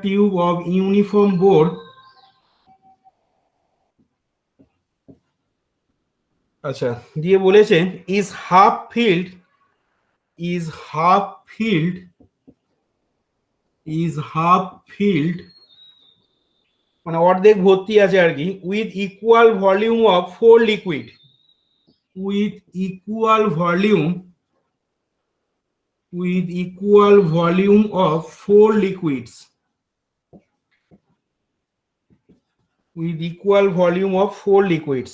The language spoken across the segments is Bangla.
tube of uniform bore, আচ্ছা দিয়ে বলেছে is half filled মানে অর্ধেক ভর্তি আছে আর কি, with equal volume of 4 liquid, with equal volume of 4 liquids, with equal volume of 4 liquids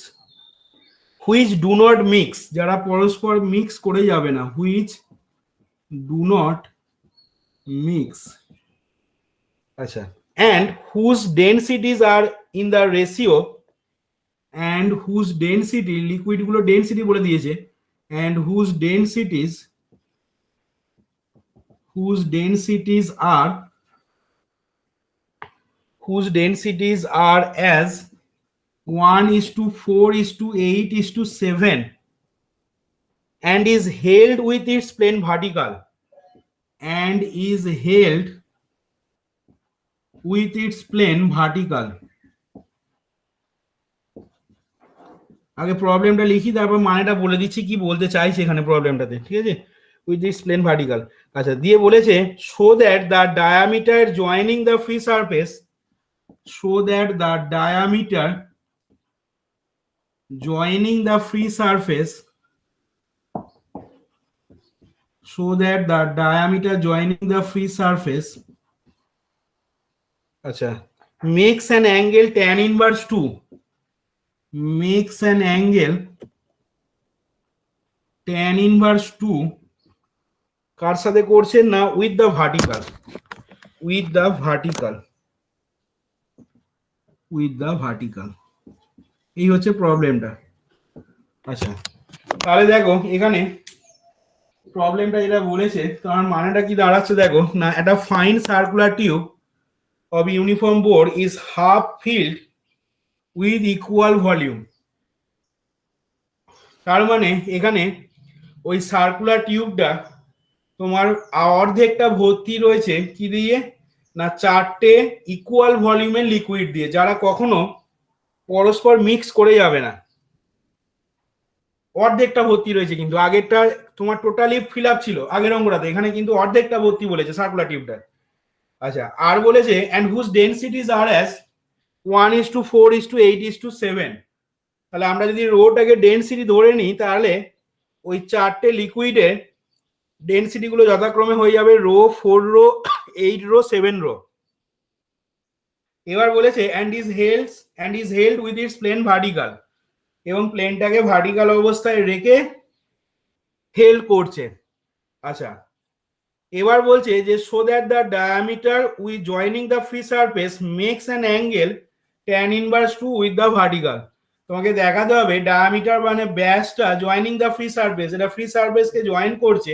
which do not mix, যারা পরস্পর মিক্স করে যাবে না, which do not mix, আচ্ছা, and whose densities are in the ratio, and whose density, liquid গুলো ডেনসিটি বলে দিয়েছে, and whose densities are as 1:4:8:7 and is held with its plane vertical, আগে প্রবলেমটা লিখি তারপর মানেটা বলে দিচ্ছি কি বলতে চাইছে এখানে প্রবলেমটাতে, ঠিক আছে, উইথ দিস প্লেন ভার্টিকাল। আচ্ছা দিয়ে বলেছে show that the diameter joining the free surface, আচ্ছা makes an angle tan inverse 2, কার সাথে করছে না, উইথ দ্য ভার্টিকাল, এই হচ্ছে প্রবলেমটা। আচ্ছা তাহলে দেখো এখানে প্রবলেমটা যেটা বলেছে তার মানেটা কি দাঁড়াচ্ছে দেখো না, একটা fine circular tube of uniform bore is half filled with equal volume, তার মানে এখানে ওই সার্কুলার টিউবটা তোমার অর্ধেকটা ভর্তি রয়েছে কি দিয়ে না, 4টে ইকুয়াল ভলিউমের লিকুইড দিয়ে, যারা কখনো পরস্পর মিক্স করে যাবে না, অর্ধেকটা ভর্তি রয়েছে, কিন্তু আগেরটা তোমার টোটালি ফিল আপ ছিল আগের অঙ্কটাতে, এখানে কিন্তু অর্ধেকটা ভর্তি বলেছে সার্কুলার টিউবটা। আচ্ছা আর বলেছে and whose densities are as 1:4:8:7, তাহলে আমরা যদি রোটাকে ডেনসিটি ধরে নিই তাহলে ওই 4টে লিকুইডের ডেনসিটি গুলো যথাক্রমে হয়ে যাবে রো, 4 রো, 8 রো, 7 রো। এবার বলেছে and is held with its plane vertical, এবং প্লেনটাকে ভার্টিক্যাল অবস্থায় রেখে হেল্ড করছে। আচ্ছা এবার বলছে যে so that the diameter with joining the free surface makes an angle tan inverse 2 with the vertical, তোমাকে দেখাতে হবে ডায়ামিটার মানে ব্যাসটা জয়েনিং দ্য ফ্রি সারফেস, এটা ফ্রি সারফেসকে জয়েন করছে,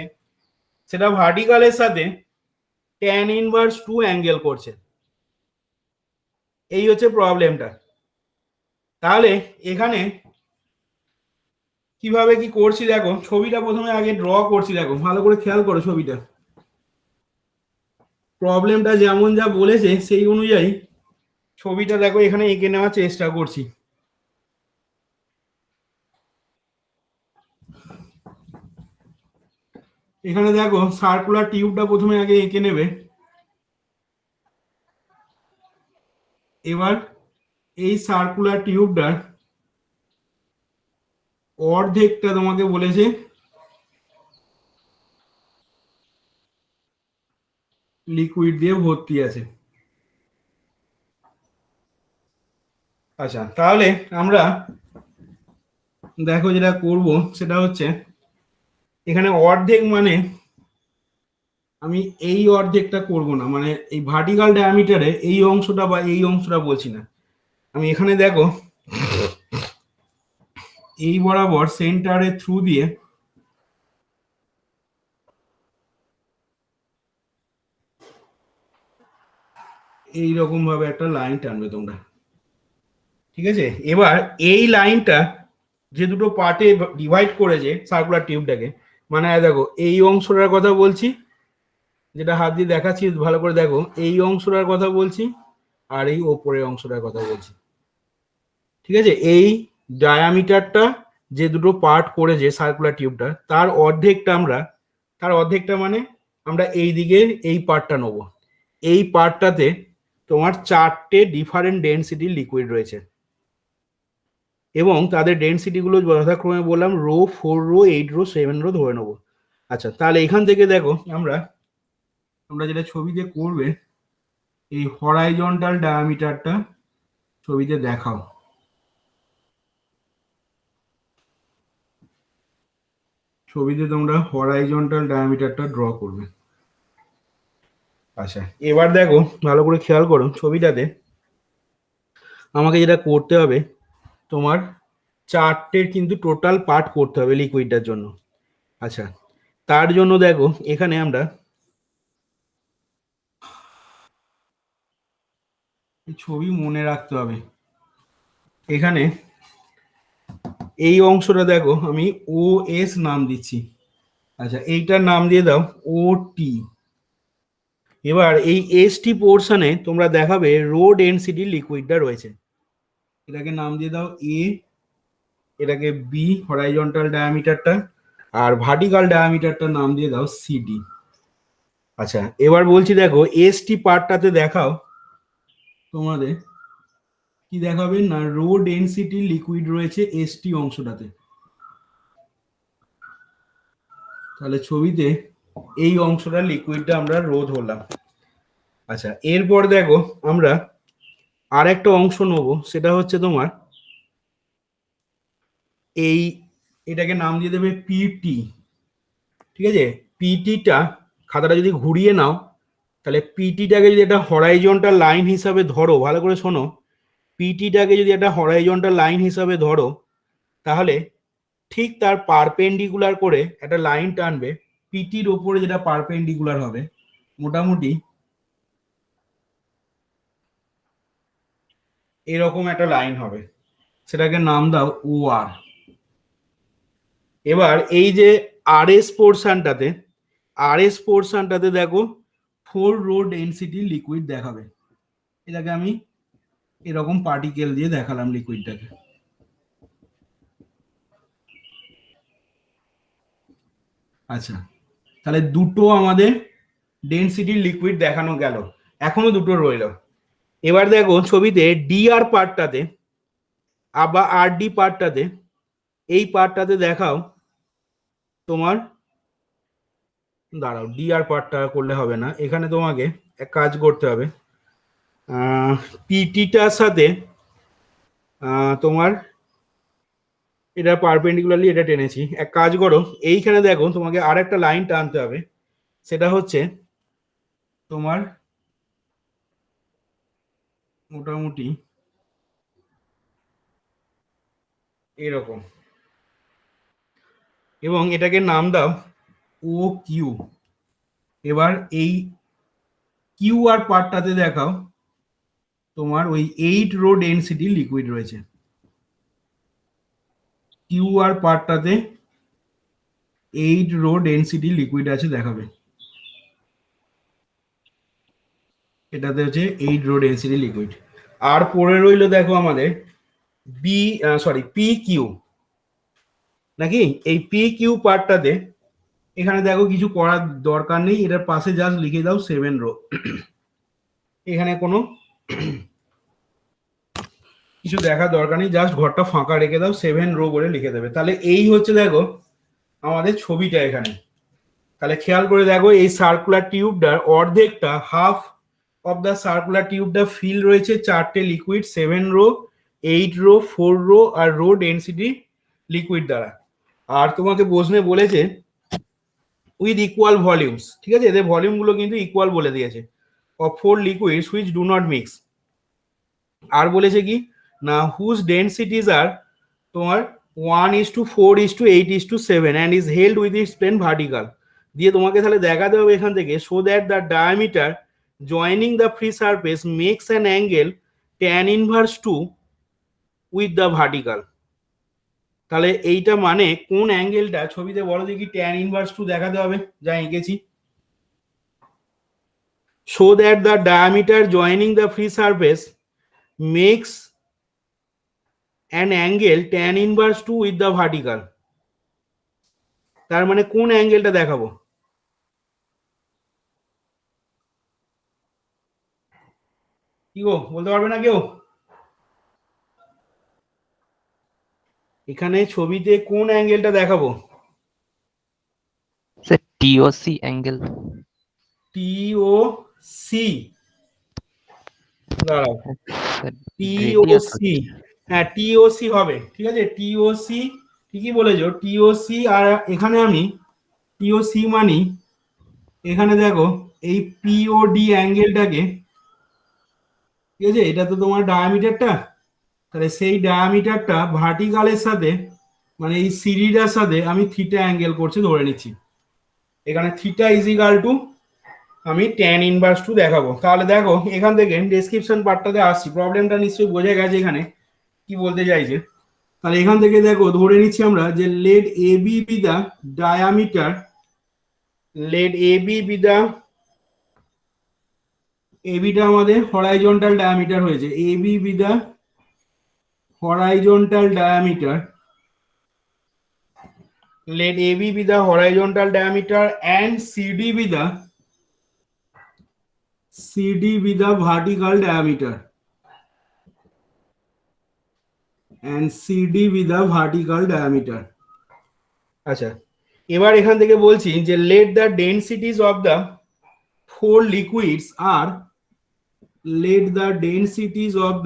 সেটা ভার্টিক্যালের সাথে tan inverse 2 অ্যাঙ্গেল করছে, এই হচ্ছে প্রবলেমটা। তাহলে এখানে কিভাবে কি করছি দেখো, ছবিটা প্রথমে আগে ড্র করছি, দেখো ভালো করে খেয়াল করো ছবিটা, প্রবলেমটা যেমন যা বলেছে সেই অনুযায়ী ছবিটা দেখো এখানে এঁকে নেওয়ার চেষ্টা করছি। এখানে দেখো সার্কুলার টিউবটা প্রথমে আগে এঁকে নেবে, এবার এই সার্কুলার টিউবটার অর্ধেকটা তোমাকে বলেছে লিকুইড দিয়ে ভর্তি আছে। আচ্ছা তাহলে আমরা দেখো যেটা করব সেটা হচ্ছে এখানে অর্ধেক মানে আমি এই অর্ধেকটা করব না, মানে এই ভার্টিক্যাল ডায়ামিটারে এই অংশটা বা এই অংশটা বলছি না, আমি এখানে দেখো এই বরাবর সেন্টারের থ্রু দিয়ে এইরকম ভাবে একটা লাইন টানবে তোমরা, ঠিক আছে। এবার এই লাইনটা যে দুটো পার্টে ডিভাইড করেছে সার্কুলার টিউবটাকে, মানে দেখো এই অংশটার কথা বলছি যেটা হাত দিয়ে দেখাচ্ছি ভালো করে দেখো, এই অংশটার কথা বলছি আর এই ওপরের অংশটার কথা বলছি। ঠিক আছে, এই ডায়ামিটারটা যে দুটো পার্ট করেছে সার্কুলার টিউবটা, তার অর্ধেকটা মানে আমরা এই দিকে এই পার্টটা নেবো। এই পার্টটাতে তোমার 4টে ডিফারেন্ট ডেনসিটির লিকুইড রয়েছে এবং তাদের ডেনসিটি গুলো যথাক্রমে বললাম রো, 4 রো, 8 রো, 7 রো ধরে নেবো। আচ্ছা, তাহলে এখান থেকে দেখো আমরা যেটা ছবিতে করবে, এই হরাইজন্টাল ডায়ামিটারটা ছবিতে দেখাও। ছবিতে তোমরা হরাইজন্টাল ডায়ামিটারটা ড্র করবে। আচ্ছা, এবার দেখো ভালো করে খেয়াল করো, ছবিটাতে আমাকে যেটা করতে হবে, তোমার 4টের কিন্তু টোটাল পার্ট করতে হবে লিকুইডটার জন্য। আচ্ছা, তার জন্য দেখো এখানে আমরা ছবি মনে রাখতে হবে। এখানে এই অংশটা দেখো আমি ও এস নাম দিচ্ছি। আচ্ছা, এইটার নাম দিয়ে দাও ও টি। এবার এই এস টি পোর্শনে তোমরা দেখাবে রো ডেনসিটি লিকুইডটা রয়েছে, এটাকে নাম দিয়ে দাও এ, এটাকে বি হরাইজন্টাল ডায়ামিটারটা, আর ভার্টিক্যাল ডায়ামিটারটার নাম দিয়ে দাও সিডি। আচ্ছা, এবার বলছি দেখো এস টি পার্টটাতে দেখাও, তোমাদের কি দেখাবে না রো ডেনসিটি লিকুইড রয়েছে এস টি অংশটাতে। তাহলে ছবিতে এই অংশটা লিকুইডটা আমরা রো ধরলাম। আচ্ছা, এরপর দেখো আমরা আর একটা অংশ নেবো, সেটা হচ্ছে তোমার এই, এটাকে নাম দিয়ে দেবে পিটি। ঠিক আছে, পিটিটা খাতাটা যদি ঘুরিয়ে নাও, তাহলে পিটিটাকে যদি একটা হরাইজন্টাল লাইন হিসাবে ধরো, ভালো করে শোনো, পিটিটাকে যদি একটা হরাইজন্টাল লাইন হিসাবে ধরো, তাহলে ঠিক তার পারপেন্ডিকুলার করে একটা লাইন টানবে, পিটির ওপরে যেটা পারপেন্ডিকুলার হবে, মোটামুটি এরকম একটা লাইন হবে, সেটাকে নাম দাও ও আর। এবার এই যে আর এস পোর্শনটাতে দেখো 4 রো ডেনসিটি লিকুইড দেখাবে। এটাকে আমি এরকম পার্টিকেল দিয়ে দেখালাম লিকুইডটাকে। আচ্ছা, তাহলে দুটো আমাদের ডেনসিটি লিকুইড দেখানো গেল, এখনো দুটো রইল। এবার দেখো ছবিতে ডিআর পার্টটাতে আবার আর ডি পার্টটাতে, এই পার্টটাতে দেখাও তোমার, দাঁড়াও ডিআর পার্টটা করলে হবে না, এখানে তোমাকে এক কাজ করতে হবে, পিটিটার সাথে তোমার এটা পারপেন্ডিকুলারলি এটা টেনেছি, এক কাজ করো এইখানে দেখো তোমাকে আর একটা লাইন টানতে হবে, সেটা হচ্ছে তোমার মোটামুটি এরকম, এবং এটাকে নাম দাও ও কিউ। এবার এই কিউ আর পার্টটাতে দেখাও তোমার ওই 8 রো ডেনসিটি লিকুইড রয়েছে, Q R পার্টটাতে 8 rho density liquid আছে দেখাবে, এটাতে হচ্ছে 8 রো ডেনসিটি লিকুইড। আর পরে রইল দেখো আমাদের পি কিউ, নাকি এই পি কিউ পার্টটাতে এখানে দেখো কিছু করার দরকার নেই, এটার পাশে জাস্ট লিখে দাও 7 রো। এখানে কোনো কিছু দেখার দরকার নেই, জাস্ট ঘরটা ফাঁকা রেখে দাও, 7 রো বলে লিখে দেবে। তাহলে এই হচ্ছে দেখো আমাদের ছবিটা এখানে। তাহলে খেয়াল করে দেখো এই সার্কুলার টিউবটার অর্ধেকটা, হাফ অফ দ্য সার্কুলার টিউবটা ফিল রয়েছে 4টে লিকুইড, 7 রো, 8 রো, 4 রো আর রো ডেনসিটি লিকুইড দ্বারা। আর তোমাকে প্রশ্নে বলেছে উইথ ইকুয়াল ভলিউমস, ঠিক আছে, এদের ভলিউম গুলো কিন্তু ইকুয়াল বলে দিয়েছে, of 4 liquids which do not mix. আর বলেছে কি না হুজ ডেনসিটিজ আর তোমার 1:4:8:7 and is held with its plane vertical, দিয়ে তোমাকে তাহলে দেখাতে হবে এখান থেকে so that the diameter joining the free surface makes an angle tan inverse 2 with the vertical. তাহলে এইটা মানে কোন অ্যাঙ্গেলটা ছবিতে বলো দেখি tan ইনভার্স 2 দেখাতে হবে, যা এঁকেছি। so that the diameter joining the free surface makes an angle tan inverse 2 with the vertical. তার মানে কোন অ্যাঙ্গেলটা দেখাবো? কি গো, বলতে পারবে না কেউ? এখানে ছবিতে কোন অ্যাঙ্গেলটা দেখাবো? Sir TOC angle. টিওসি, দাঁড়াও, রেডিয়াস টিওসি, হ্যাঁ টিওসি হবে, ঠিক আছে, টিওসি ঠিকই বলেছো, টিওসি। আর এখানে আমি টিওসি মানি, এখানে দেখো এই পিওডি অ্যাঙ্গেলটাকে, ঠিক আছে, এটা তো তোমার ডায়ামিটারটা, তাহলে সেই ডায়ামিটারটা ভার্টিক্যালের সাথে মানে এই সিডিটার সাথে আমি থিটা অ্যাঙ্গেল করছি ধরে নিচ্ছি। এখানে থিটা ইজ ইকাল টু আমি ট্যান ইনভার্স 2 দেখাবো। তাহলে দেখো এখান থেকে ডেসক্রিপশন পার্টটাতে আসছি, প্রবলেমটা নিশ্চয়ই বোঝা গেছে এখানে কি বলতে চাইছে। তাহলে এখান থেকে দেখো ধরে নিচ্ছি আমরা যে let A B B the diameter, let A B B দা, এবিটা আমাদের হরাইজন্টাল ডায়ামিটার হয়েছে, A B B the horizontal diameter, let AB be the horizontal diameter and CD be the vertical diameter, and CD be the vertical diameter. আচ্ছা, এবার এখান থেকে বলছি যে let the densities of the four liquids are, let the densities of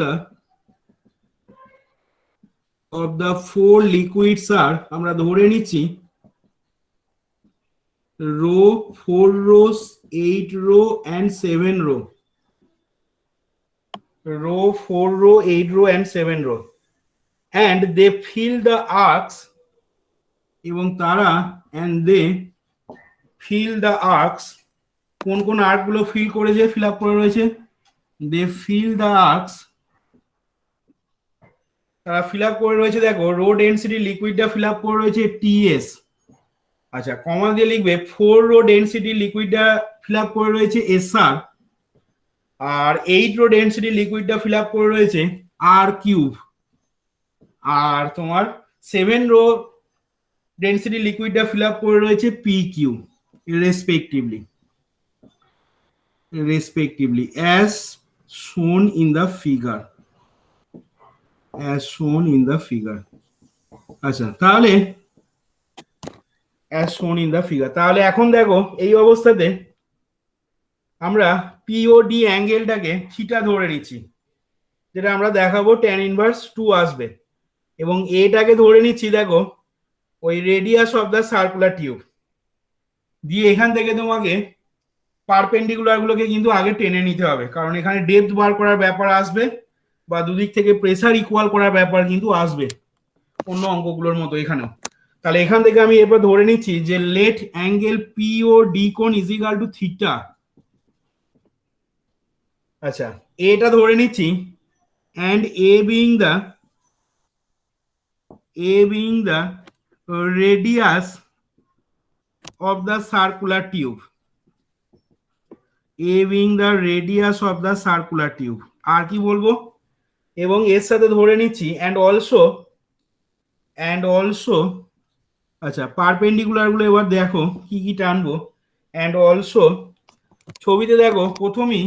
the four liquids are, আমরা ধরে নিচ্ছি rho, 4 rows, 8 row and 7 row, row 4 row, 8 row and 7 row, and they fill the arcs, এবং তারা and they fill the arcs, কোন কোন আর্ক গুলো ফিল করেছে, ফিল আপ করে রয়েছে, they fill the arcs, তারা ফিল আপ করে রয়েছে, দেখো রো ডেনসিটি লিকুইডটা ফিল আপ করে রয়েছে টিএস, আচ্ছা কমা দিয়ে লিখবে 4 রো ডেনসিটি লিকুইডটা ফিল আপ করে রয়েছে এসআর, আর 8 রো ডেনসিটি লিকুইডটা ফিল আপ করে রয়েছে আর কিউব, আর তোমার 7 রো ডেনসিটি লিকুইডটা ফিল আপ করে রয়েছে P Q respectively as shown in the figure, as shown in the figure। আচ্ছা তাহলে as shown in the figure, তাহলে এখন দেখো এই অবস্থাতে আমরা পিওডি অ্যাঙ্গেলটাকে থিটা ধরে নিচ্ছি, যেটা আমরা দেখাবো ট্যান ইনভার্স 2 আসবে, এবং এটাকে ধরে নিচ্ছি দেখো ওই radius of the circular tube দিয়ে। এখান থেকে তোমাকে পারপেন্ডিকুলার গুলোকে কিন্তু আগে টেনে নিতে হবে, কারণ এখানে ডেপথ বার করার ব্যাপার আসবে বা দুদিক থেকে প্রেসার ইকুয়াল করার ব্যাপার কিন্তু আসবে অন্য অঙ্কগুলোর মতো এখানেও। তাহলে এখান থেকে আমি এবার ধরে নিচ্ছি যে লেট অ্যাঙ্গেল পিওডি কোণ ইজ ইকুয়াল টু থিটা। আচ্ছা এটা ধরে নিচ্ছি, and a being the radius of the circular tube, a being the radius of the circular tube, আর কি বলবো, এবং এর সাথে ধরে নিচ্ছি and also আচ্ছা পারপেন্ডিকুলার গুলো এবার দেখো কি কি টানবো, and also ছবিতে দেখো প্রথমেই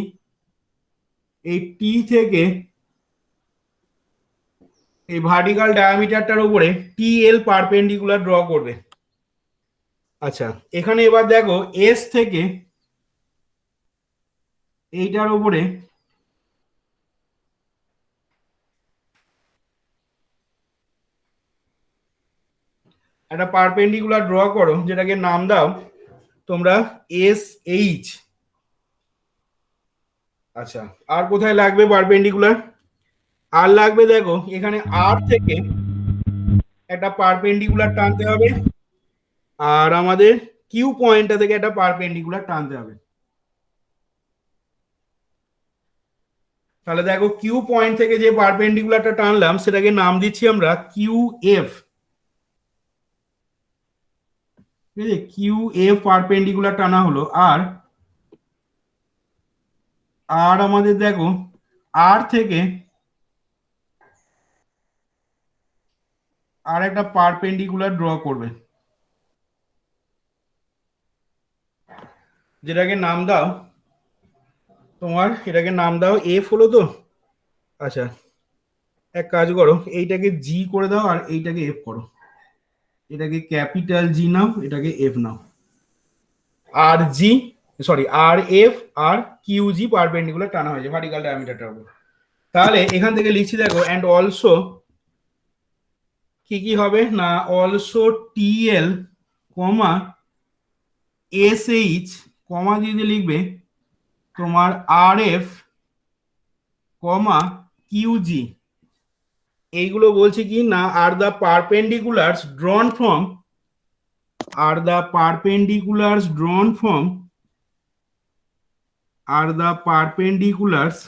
এই টি থেকে এই ভার্টিক্যাল ডায়ামিটারটার উপরে টিএল পারপেন্ডিকুলার ড্র করবে। আচ্ছা এখানে এবার দেখো এস থেকে এইটার উপরে একটা পারপেন্ডিকুলার ড্র করো, যেটাকে নাম দাও তোমরা এস এইচ। আচ্ছা আর কোথায় লাগবে পারপেন্ডিকুলার, আর লাগবে দেখো এখানে আর থেকে একটা পারপেন্ডিকুলার টানতে হবে, আর আমাদের কিউ পয়েন্টটা থেকে একটা পারপেন্ডিকুলার টানতে হবে। তাহলে দেখো কিউ পয়েন্ট থেকে যে পারপেন্ডিকুলারটা টানলাম সেটাকে নাম দিচ্ছি আমরা কিউ এফ, ঠিক আছে, কিউ এফ পারপেন্ডিকুলার টানা হলো। আর আর আমাদের দেখো আর থেকে আর একটা পারপেন্ডিকুলার ড্র করবে, যেটাকে নাম দাও তোমার, এটাকে নাম দাও এফ হলো তো। আচ্ছা এক কাজ করো, এইটাকে জি করে দাও আর এইটাকে এফ করো, এটাকে ক্যাপিটাল জি নাও, এটাকে এফ নাও। আর জি, সরি আর এফ আর কিউ জি পারপেন্ডিকুলার টানা হয়েছে ভার্টিক্যাল ডায়ামিটারটার উপর। তাহলে এখান থেকে লিখছি দেখো, অ্যান্ড অলসো কি কি হবে না, অলসো টিএল কমা এস এইচ কমা দিয়ে লিখবে তোমার আর এফ কমা কিউজি। এইগুলো বলছে কি না, আর দ্য পারপেন্ডিকুলারস ড্রন ফ্রম, আর দ্য পারপেন্ডিকুলারস ড্রন ফ্রম, আর দ্য পারপেন্ডিকুলারস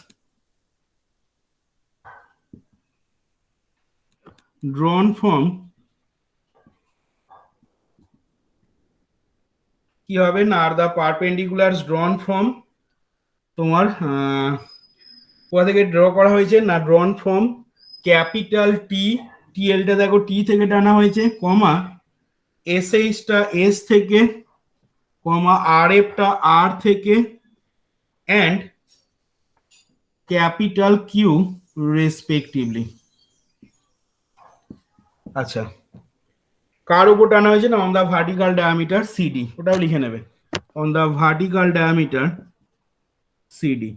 ড্রন ফ্রম, কি হবে না, আর দ্য পারপেন্ডিকুলারস ড্রন ফ্রম তোমার কোথা থেকে ড্র করা হয়েছে না, ড্রন ফ্রম ক্যাপিটাল টি, টিএলটা দেখো টি থেকে টানা হয়েছে, কমা এস এইচটা এস থেকে, কমা আর এফটা আর থেকে, অ্যান্ড ক্যাপিটাল কিউ রেসপেক্টিভলি। আচ্ছা কার উপর টানা হয়েছে না, on the vertical diameter CD, ওটাও লিখে নেবে, on the vertical diameter CD,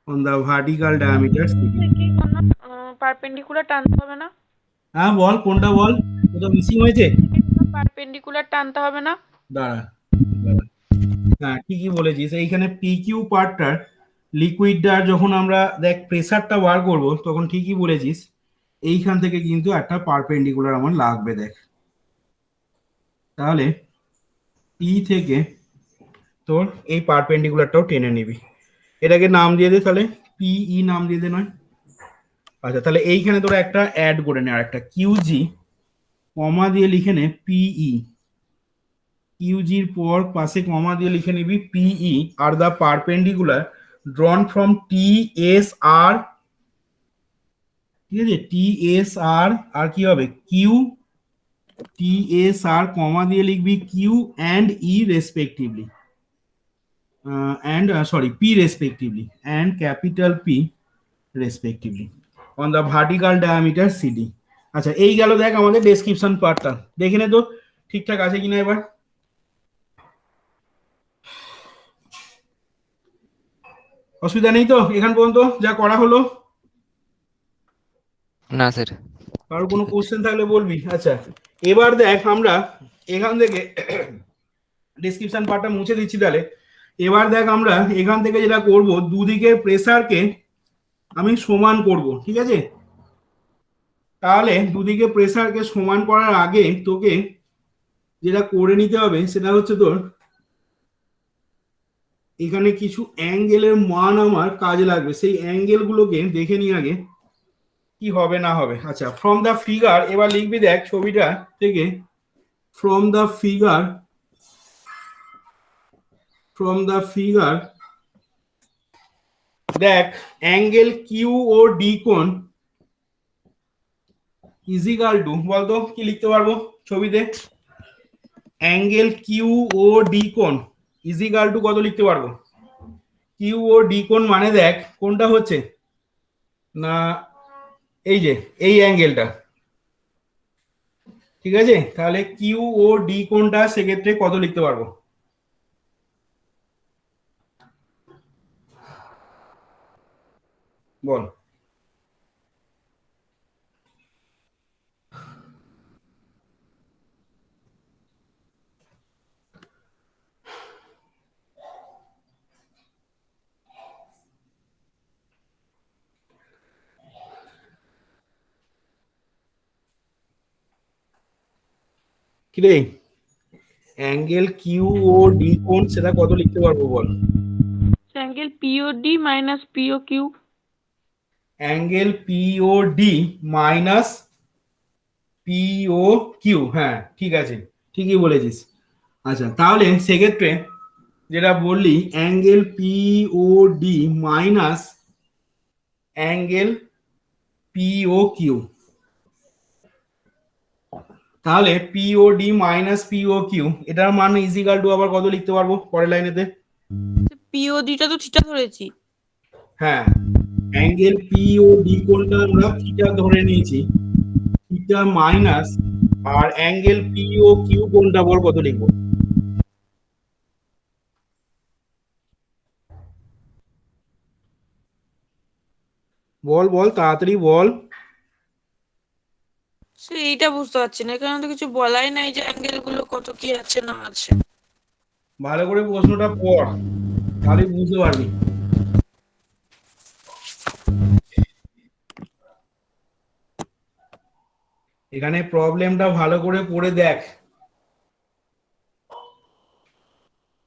on the vertical diameter CD. Perpendicular টানতে হবে না? হ্যাঁ বল কোনটা বল, কোথাও মিসিং হয়েছে? পারপেন্ডিকুলার টানতে হবে না? দাঁড়া দাঁড়া, হ্যাঁ ঠিকই বলেছিস, এইখানে পি কিউ পার্টটার লিকুইডটার যখন আমরা দেখ প্রেসারটা বার করব তখন ঠিকই বলেছিস, এইখান থেকে কিন্তু একটা পারপেন্ডিকুলার আমার লাগবে দেখ। তাহলে পি থেকে তোর এই পারপেন্ডিকুলারটাও টেনে নিবি, এটাকে নাম দিয়ে দে তাহলে, পিই নাম দিয়ে দে নয়। আচ্ছা তাহলে এইখানে তোরা একটা অ্যাড করে নে, আর একটা কিউজি কমা দিয়ে লিখে নে পিই, কিউজির পর পাশে কমা দিয়ে লিখে নিবি পিই, আর the perpendicular drawn from T S R, ঠিক আছে, টি এস আর, আর কি হবে কিউ, টি এস আর কমা দিয়ে লিখবি Q and E respectively, and sorry P respectively, and capital P respectively on the vertical diameter CD. আচ্ছা এই গেল দেখ আমাদের ডেসক্রিপশন পার্টটা, দেখে নে তো ঠিকঠাক আছে কিনা এবার। অসুবিধা নেই তো এখান পর্যন্ত যা করা হলো? না স্যার। কারোর কোনো কোশ্চেন থাকলে বলবি। আচ্ছা এবার দেখ আমরা এখান থেকে ডেসক্রিপশন পার্টটা মুছে দিচ্ছি, তাহলে এবার দেখ আমরা এখান থেকে যেটা করব, দুদিকের প্রেসারকে আমি সমান করব, ঠিক আছে। তাহলে দুদিকে প্রেসারকে সমান করার আগে তোকে যেটা করে নিতে হবে সেটা হচ্ছে তোর এখানে কিছু অ্যাঙ্গেলের মান আমার কাজে লাগবে, সেই অ্যাঙ্গেল গুলোকে দেখে নিয়ে আগে কি হবে না হবে। আচ্ছা ফ্রম দ্য ফিগার এবার লিখবি দেখ ছবিটা থেকে, from the figure, from the figure দেখ অ্যাঙ্গেল কিউ ও ডি কোণ ইজিক্যাল টু, বলতো কি লিখতে পারবো ছবিতে, অ্যাঙ্গেল কিউ ও ডি কোণ ইজিক্যাল টু কত লিখতে পারবো, কিউ ও ডি কোণ মানে দেখ কোনটা হচ্ছে না, এই যে এই অ্যাঙ্গেলটা, ঠিক আছে। তাহলে কিউ ও ডি কোণটা সেক্ষেত্রে কত লিখতে পারবো, বল। কিরে অ্যাঙ্গেল কিউ ও ডি কোণ সেটা কত লিখতে পারবো বল। অ্যাঙ্গেল পিওডি মাইনাস পিও কিউ। অ্যাঙ্গেল পিও ডি মাইনাস পিও কিউ, হ্যাঁ ঠিক আছে ঠিকই বলেছিস। আচ্ছা তাহলে সেক্ষেত্রে যেটা বললি অ্যাঙ্গেল পিও ডি মাইনাস অ্যাঙ্গেল পিও কিউ, তাহলে পিও ডি মাইনাস পিও কিউ এটার মান ইজিক্যাল টু আবার কত লিখতে পারবো পরের লাইনেতে? পিওডিটা তো থিটা ধরেছি। হ্যাঁ, অ্যাঙ্গেল পিও ডি কোণটা আমরা থিটা ধরে নিয়েছি, থিটা মাইনাস, আর অ্যাঙ্গেল পিও কিউ কোণটা বল কত লিখবো? বল বল তাড়াতাড়ি বল। সে এইটা বুঝতে পারছি না, এখানে তো কিছু বলাই নাই যে অ্যাঙ্গেল গুলো কত কি আছে না আছে। ভালো করে প্রশ্নটা পড়, তাহলে বুঝতে পারবি। এখানে প্রবলেমটা ভালো করে পড়ে দেখ,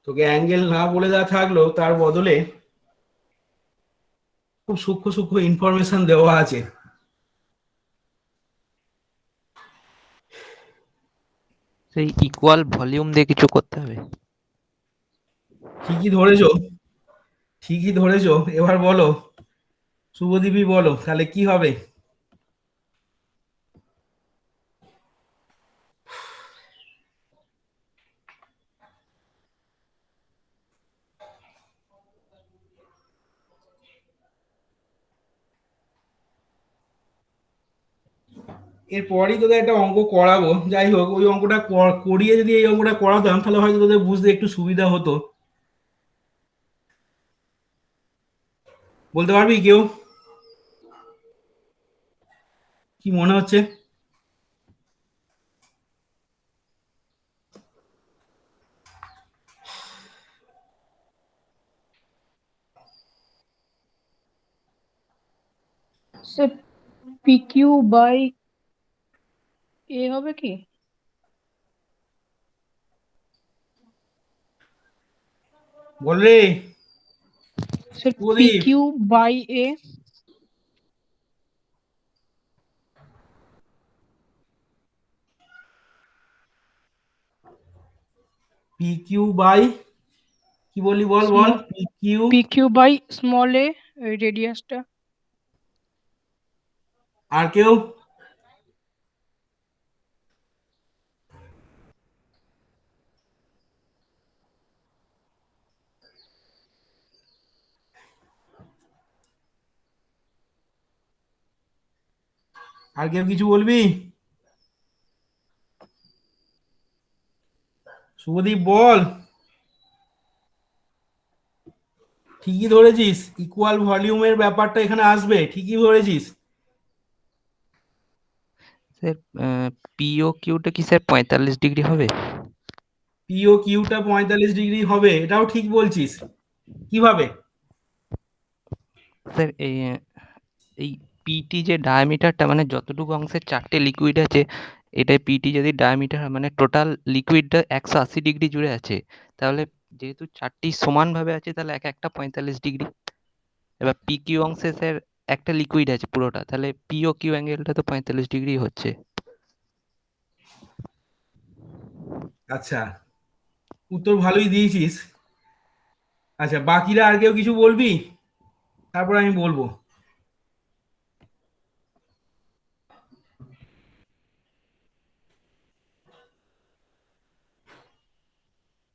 তোকে অ্যাঙ্গেল না বলে দেওয়া থাকলো, তার বদলে খুব সূক্ষ্ম সূক্ষ্ম ইনফরমেশন দেওয়া আছে। সেই ইকুয়াল ভলিউম দিয়ে কিছু করতে হবে। ঠিকই ধরেছো, ঠিকই ধরেছো। এবার বলো শুভদীপই, বলো তাহলে কি হবে? এরপরই তোদের একটা অঙ্ক করাবো, যাই হোক ওই অঙ্কটা করিয়ে যদি এই অঙ্কটা করাতাম তাহলে হয়তো তোদের বুঝতে একটু সুবিধা হতো। বলতে পারবি কেউ? কি মনে হচ্ছে? স্যার পিকিউ বাই এ হবে কি? বল রে sir Subhadip. PQ by A. P Q by কি বললি, বল বল। P Q PQ by small A, রেডিয়াসটা। আর কেউ? আর কেউ কিছু বলবি? শুভদীপ বল। ঠিকই ধরেছিস, ইকুয়াল ভলিউমের ব্যাপারটা এখানে আসবে, ঠিকই ধরেছিস। স্যার পিও কিউটা কি স্যার 45 ডিগ্রি হবে? পিও কিউটা 45 ডিগ্রি হবে, এটাও ঠিক বলছিস। কিভাবে? স্যার এই পিটি যে ডায়ামিটারটা, মানে যতটুকু অংশের 4টে লিকুইড আছে, এটাই পিটি যদি ডায়ামিটার, মানে টোটাল লিকুইডটা 180 ডিগ্রি জুড়ে আছে, তাহলে যেহেতু 4টি সমানভাবে আছে, তাহলে এক একটা 45 ডিগ্রি। এবার পি কিউ অংশে স্যার একটা লিকুইড আছে পুরোটা, তাহলে পিও কিউ অ্যাঙ্গেলটা তো 45 ডিগ্রি হচ্ছে। আচ্ছা, উত্তর ভালোই দিয়েছিস। আচ্ছা, বাকিরা আর কেউ কিছু বলবি, তারপর আমি বলবো।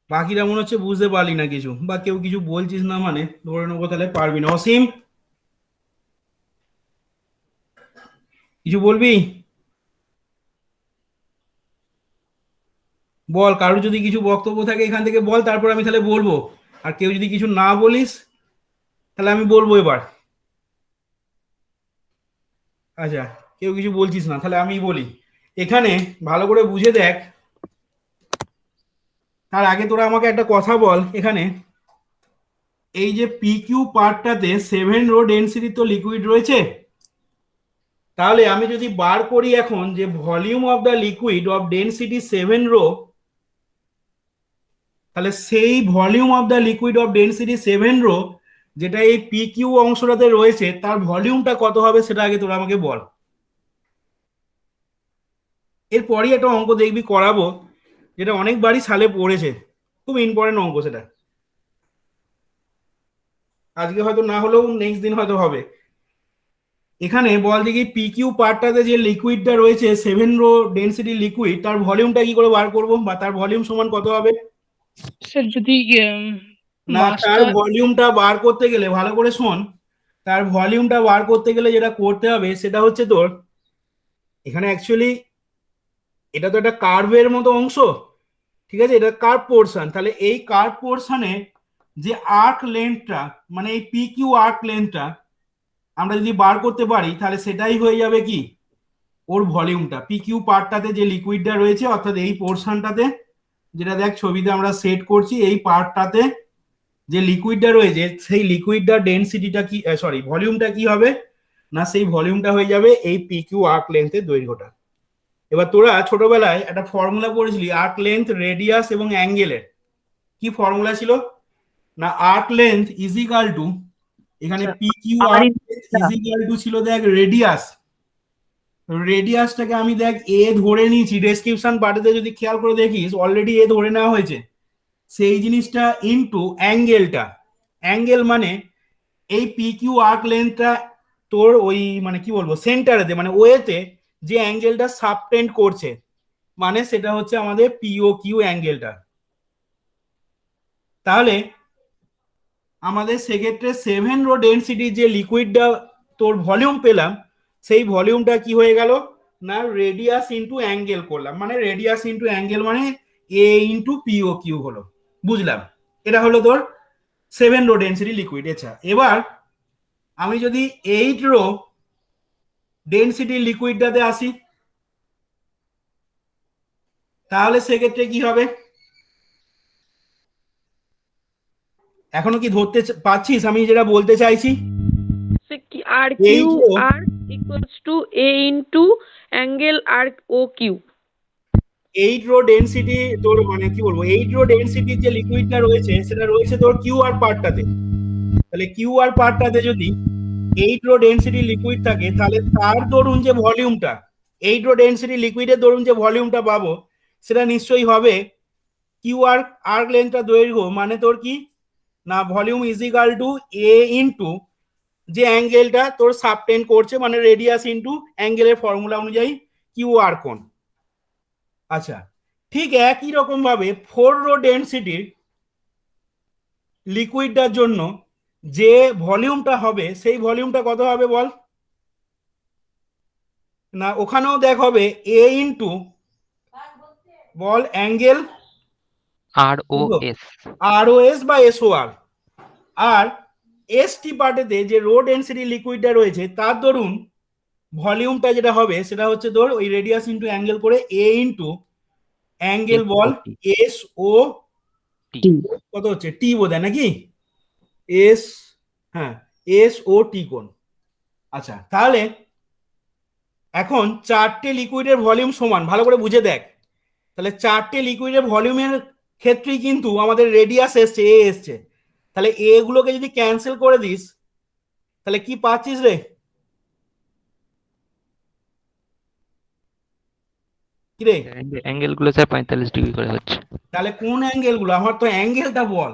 বাকিরা মনে হচ্ছে বুঝতে পারলি না কিছু, বা কেউ কিছু বলছিস না, মানে ধরে নেবো তাহলে পারবি না। অসীম, কিছু বলবি? বল, কারোর যদি কিছু বক্তব্য থাকে এখান থেকে বল, তারপর আমি তাহলে বলবো। আর কেউ যদি কিছু না বলিস তাহলে আমি বলবো এবার। আচ্ছা, কেউ কিছু বলছিস না, তাহলে আমি বলি। এখানে ভালো করে বুঝে দেখ, তার আগে তোরা আমাকে একটা কথা বল। এখানে এই যে পি কিউ পার্টটাতে 7 রো ডেনসিটি তো লিকুইড রয়েছে, তাহলে আমি যদি বার করি এখন যে volume of the liquid of density 7 rho, তাহলে সেই volume of the liquid of density 7 rho যেটা এই পি কিউ অংশটাতে রয়েছে, তার ভলিউমটা কত হবে সেটা আগে তোরা আমাকে বল। এরপরই একটা অঙ্ক দেখবি করাবো, যেটা অনেকবারই সালে পড়েছে, খুব ইম্পর্টেন্ট অঙ্ক সেটা। আজকে হয়তো না হলেও নেক্সট দিন হয়তো হবে। এখানে বল দেখি পিকিউ পার্টটাতে যে লিকুইডটা রয়েছে 7 রো ডেনসিটি লিকুইড, তার ভলিউমটা কি করে বার করব, বা তার ভলিউম সমান কত হবে? স্যার যদি না, তার মাসটা ভলিউমটা বার করতে গেলে ভালো করে শোন, তার ভলিউমটা বার করতে গেলে যেটা করতে হবে সেটা হচ্ছে তোর, এখানে অ্যাকচুয়ালি এটা তো একটা কার্ভের মতো অংশ, ঠিক আছে, এটা কার্ভ পোর্শন। তাহলে এই কার্ভ পোর্শনে যে আর্ক লেন্থটা, মানে এই পি কিউ আর্ক লেন্থটা আমরা যদি বার করতে পারি, তাহলে সেটাই হয়ে যাবে কি ওর ভলিউমটা। পি কিউ পার্টটাতে যে লিকুইডটা রয়েছে, অর্থাৎ এই পোর্শনটাতে, যেটা দেখ ছবিতে আমরা সেট করছি, এই পার্টটাতে যে লিকুইডটা রয়েছে, সেই লিকুইডটার ডেনসিটিটা কি, সরি ভলিউমটা কি হবে না, সেই ভলিউমটা হয়ে যাবে এই পি কিউ আর্ক লেন্থের দৈর্ঘ্যটা। এবার তোরা ছোটবেলায় একটা ফর্মুলা পড়েছিলি আর্ক লেন্থ, রেডিয়াস এবং অ্যাঙ্গেলের। কি ফর্মুলা ছিল না, arc length is equal to, এখানে P Q arc length is equal to ছিল দেখ রেডিয়াস, রেডিয়াসটাকে আমি দেখ এ ধরে নিয়েছি, ডেসক্রিপশন পার্টিতে যদি খেয়াল করে দেখিস অলরেডি এ ধরে নেওয়া হয়েছে, সেই জিনিসটা ইনটু অ্যাঙ্গেলটা। অ্যাঙ্গেল মানে এই পি কিউ আর্ক লেন্থটা তোর ওই মানে কি বলবো সেন্টারেতে, মানে ওয়েতে যে অ্যাঙ্গেলটা সাবটেন্ড করছে, মানে সেটা হচ্ছে আমাদের পিও কিউ অ্যাঙ্গেলটা। তাহলে আমাদের সেক্ষেত্রে 7 রো ডেনসিটি যে লিকুইডটা তোর ভলিউম পেলাম, সেই ভলিউমটা কি হয়ে গেল না রেডিয়াস ইন্টু অ্যাঙ্গেল করলাম, মানে রেডিয়াস ইন্টু অ্যাঙ্গেল মানে এ ইন্টু পিও কিউ হলো। বুঝলাম? এটা হলো তোর 7 রো ডেনসিটি লিকুইড। আচ্ছা, এবার আমি যদি 8 রো ডেনসিটি লিকুইডটাতে আসি, তাহলে সেক্ষেত্রে কি হবে? এখনো কি ধরতে পারছিস আমি যেটা বলতে চাইছি? R Q R equals to A into angle R O Q. 8 rho density তোর মানে কি বলবো 8 রো ডেনসিটির যে লিকুইডটা রয়েছে সেটা রয়েছে তোর কিউ আর পার্টটাতে। তাহলে কিউ আর পার্টটাতে যদি 8 রো ডেনসিটি লিকুইড থাকে, তাহলে তার দরুন যে ভলিউমটা, 8 রো ডেনসিটি লিকুইডের দরুন যে ভলিউমটা পাবো, সেটা নিশ্চয়ই হবে কিউ আর আর্ক লেন্থটা দৈর্ঘ্য, মানে তোর কি না volume is equal two A into যে অ্যাঙ্গেলটা তোর সাবটেন্ড করছে, মানে রেডিয়াস ইনটু অ্যাঙ্গেলের ফর্মুলা অনুযায়ী কিউ আর কোণ। আচ্ছা, ঠিক একই রকম ভাবে 4 রো ডেনসিটির লিকুইডটার জন্য যে ভলিউমটা হবে, সেই ভলিউমটা কত হবে বল? না ওখানেও দেখ হবে এ ইনটু বল অ্যাঙ্গেল আর ও এস, আর ও এস বা এস ও আর। আর এসটি পার্টেতে যে রো ডেনসিটি লিকুইডটা রয়েছে, তার দরুন ভলিউমটা যেটা হবে সেটা হচ্ছে তোর ওই রেডিয়াস ইনটু অ্যাঙ্গেল করে এ ইনটু অ্যাঙ্গেল বল এস ও টি, কত হচ্ছে টি বোধহয় নাকি, এস, হ্যাঁ এস ও টি কোণ। আচ্ছা, তাহলে এখন চারটে লিকুইডের ভলিউম সমান, ভালো করে বুঝে দেখ। তাহলে চারটে লিকুইডের ভলিউমের ক্ষেত্রেই কিন্তু আমাদের রেডিয়াস এসছে, এ এসছে। তাহলে এ গুলোকে যদি ক্যান্সেল করে দিস, তাহলে কি পাচ্ছিস রে? কি রে? অ্যাঙ্গেল গুলো স্যার 45 ডিগ্রি করে হচ্ছে। তাহলে কোন অ্যাঙ্গেল গুলো? আমার তো অ্যাঙ্গেলটা বল,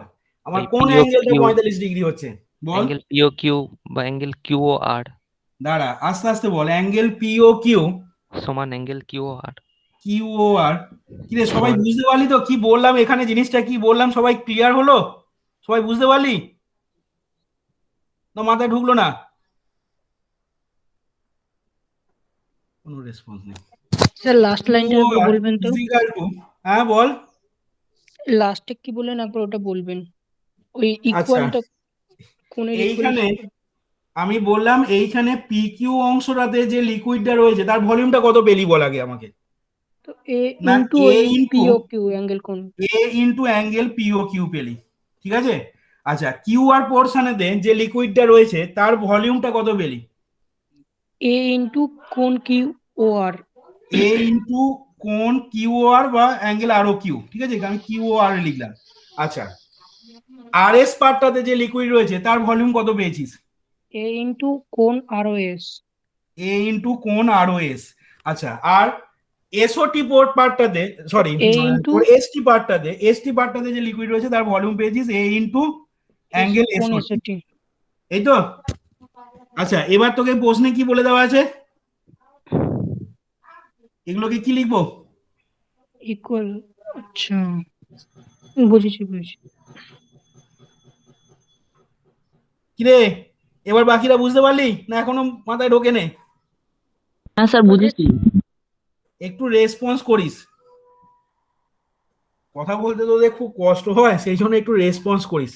আমার এই কোন POQ অ্যাঙ্গেলটা 45 ডিগ্রি হচ্ছে বল? অ্যাঙ্গেল পিও কিউ বা অ্যাঙ্গেল কিউ ও আর দাঁড়া আস্তে আস্তে বল। অ্যাঙ্গেল পি ও কিউ সমান অ্যাঙ্গেল কিউ ও আর। কিউ ও আর। কি রে সবাই বুঝতে পারলি তো কি বললাম এখানে? জিনিসটা কি বললাম সবাই ক্লিয়ার হলো? সবাই বুঝতে পারলি না? মাথায় ঢুকলো না? কোনো রেসপন্স নেই। স্যার লাস্ট লাইনটা একবার বলবেন তো, হ্যাঁ বল। লাস্টে কি বললেন একবার ওটা বলবেন, ওই আচ্ছা, ইকুয়ালটা কোণের এইখানে ইকুয়াল। আমি বললাম এইখানে পি কিউ অংশটাতে যে লিকুইডটা রয়েছে তার ভলিউমটা কত পেলি বল আগে আমাকে? তো এ না ইনটু এ ওই ইনটু পিও কিউ অ্যাঙ্গেল কোণ। এ ইনটু অ্যাঙ্গেল পিও কিউ পেলি, ঠিক আছে? আচ্ছা, কিউ আর পোর্শনেতে যে লিকুইডটা রয়েছে তার ভলিউমটা কত পেলি? এ ইনটু কোণ কিউ ও আর। এ ইনটু কোণ কিউ আর বা অ্যাঙ্গেল আর ও কিউ, ঠিক আছে, আমি কিউ ও আর লিখলাম। আচ্ছা, আর এস পার্টটাতে যে লিকুইড রয়েছে তার ভলিউম কত পেয়েছিস? এ ইনটু কোণ আর ও এস। এ ইনটু কোণ আর ও এস। আচ্ছা, আর এসওটি পোর্ট পার্টটাতে, সরি A into এসটি পার্টটাতে যে লিকুইড রয়েছে তার ভলিউম পেয়েছিস এ ইন্টু অ্যাঙ্গেল কোণ এসওটি। এসওটি। এই তো। আচ্ছা, এবার তোকে প্রশ্নে কি বলে দেওয়া আছে, এগুলোকে কি লিখবো? ইকুয়াল, আচ্ছা বুঝেছি বুঝেছি। কিরে, এবার বাকিরা বুঝতে পারলি না এখনো মাথায় ঢোকে নে? হ্যাঁ স্যার বুঝেছি। একটু রেসপন্স করিস, কথা বলতে তোদের খুব কষ্ট হয়, সেই জন্য একটু রেসপন্স করিস।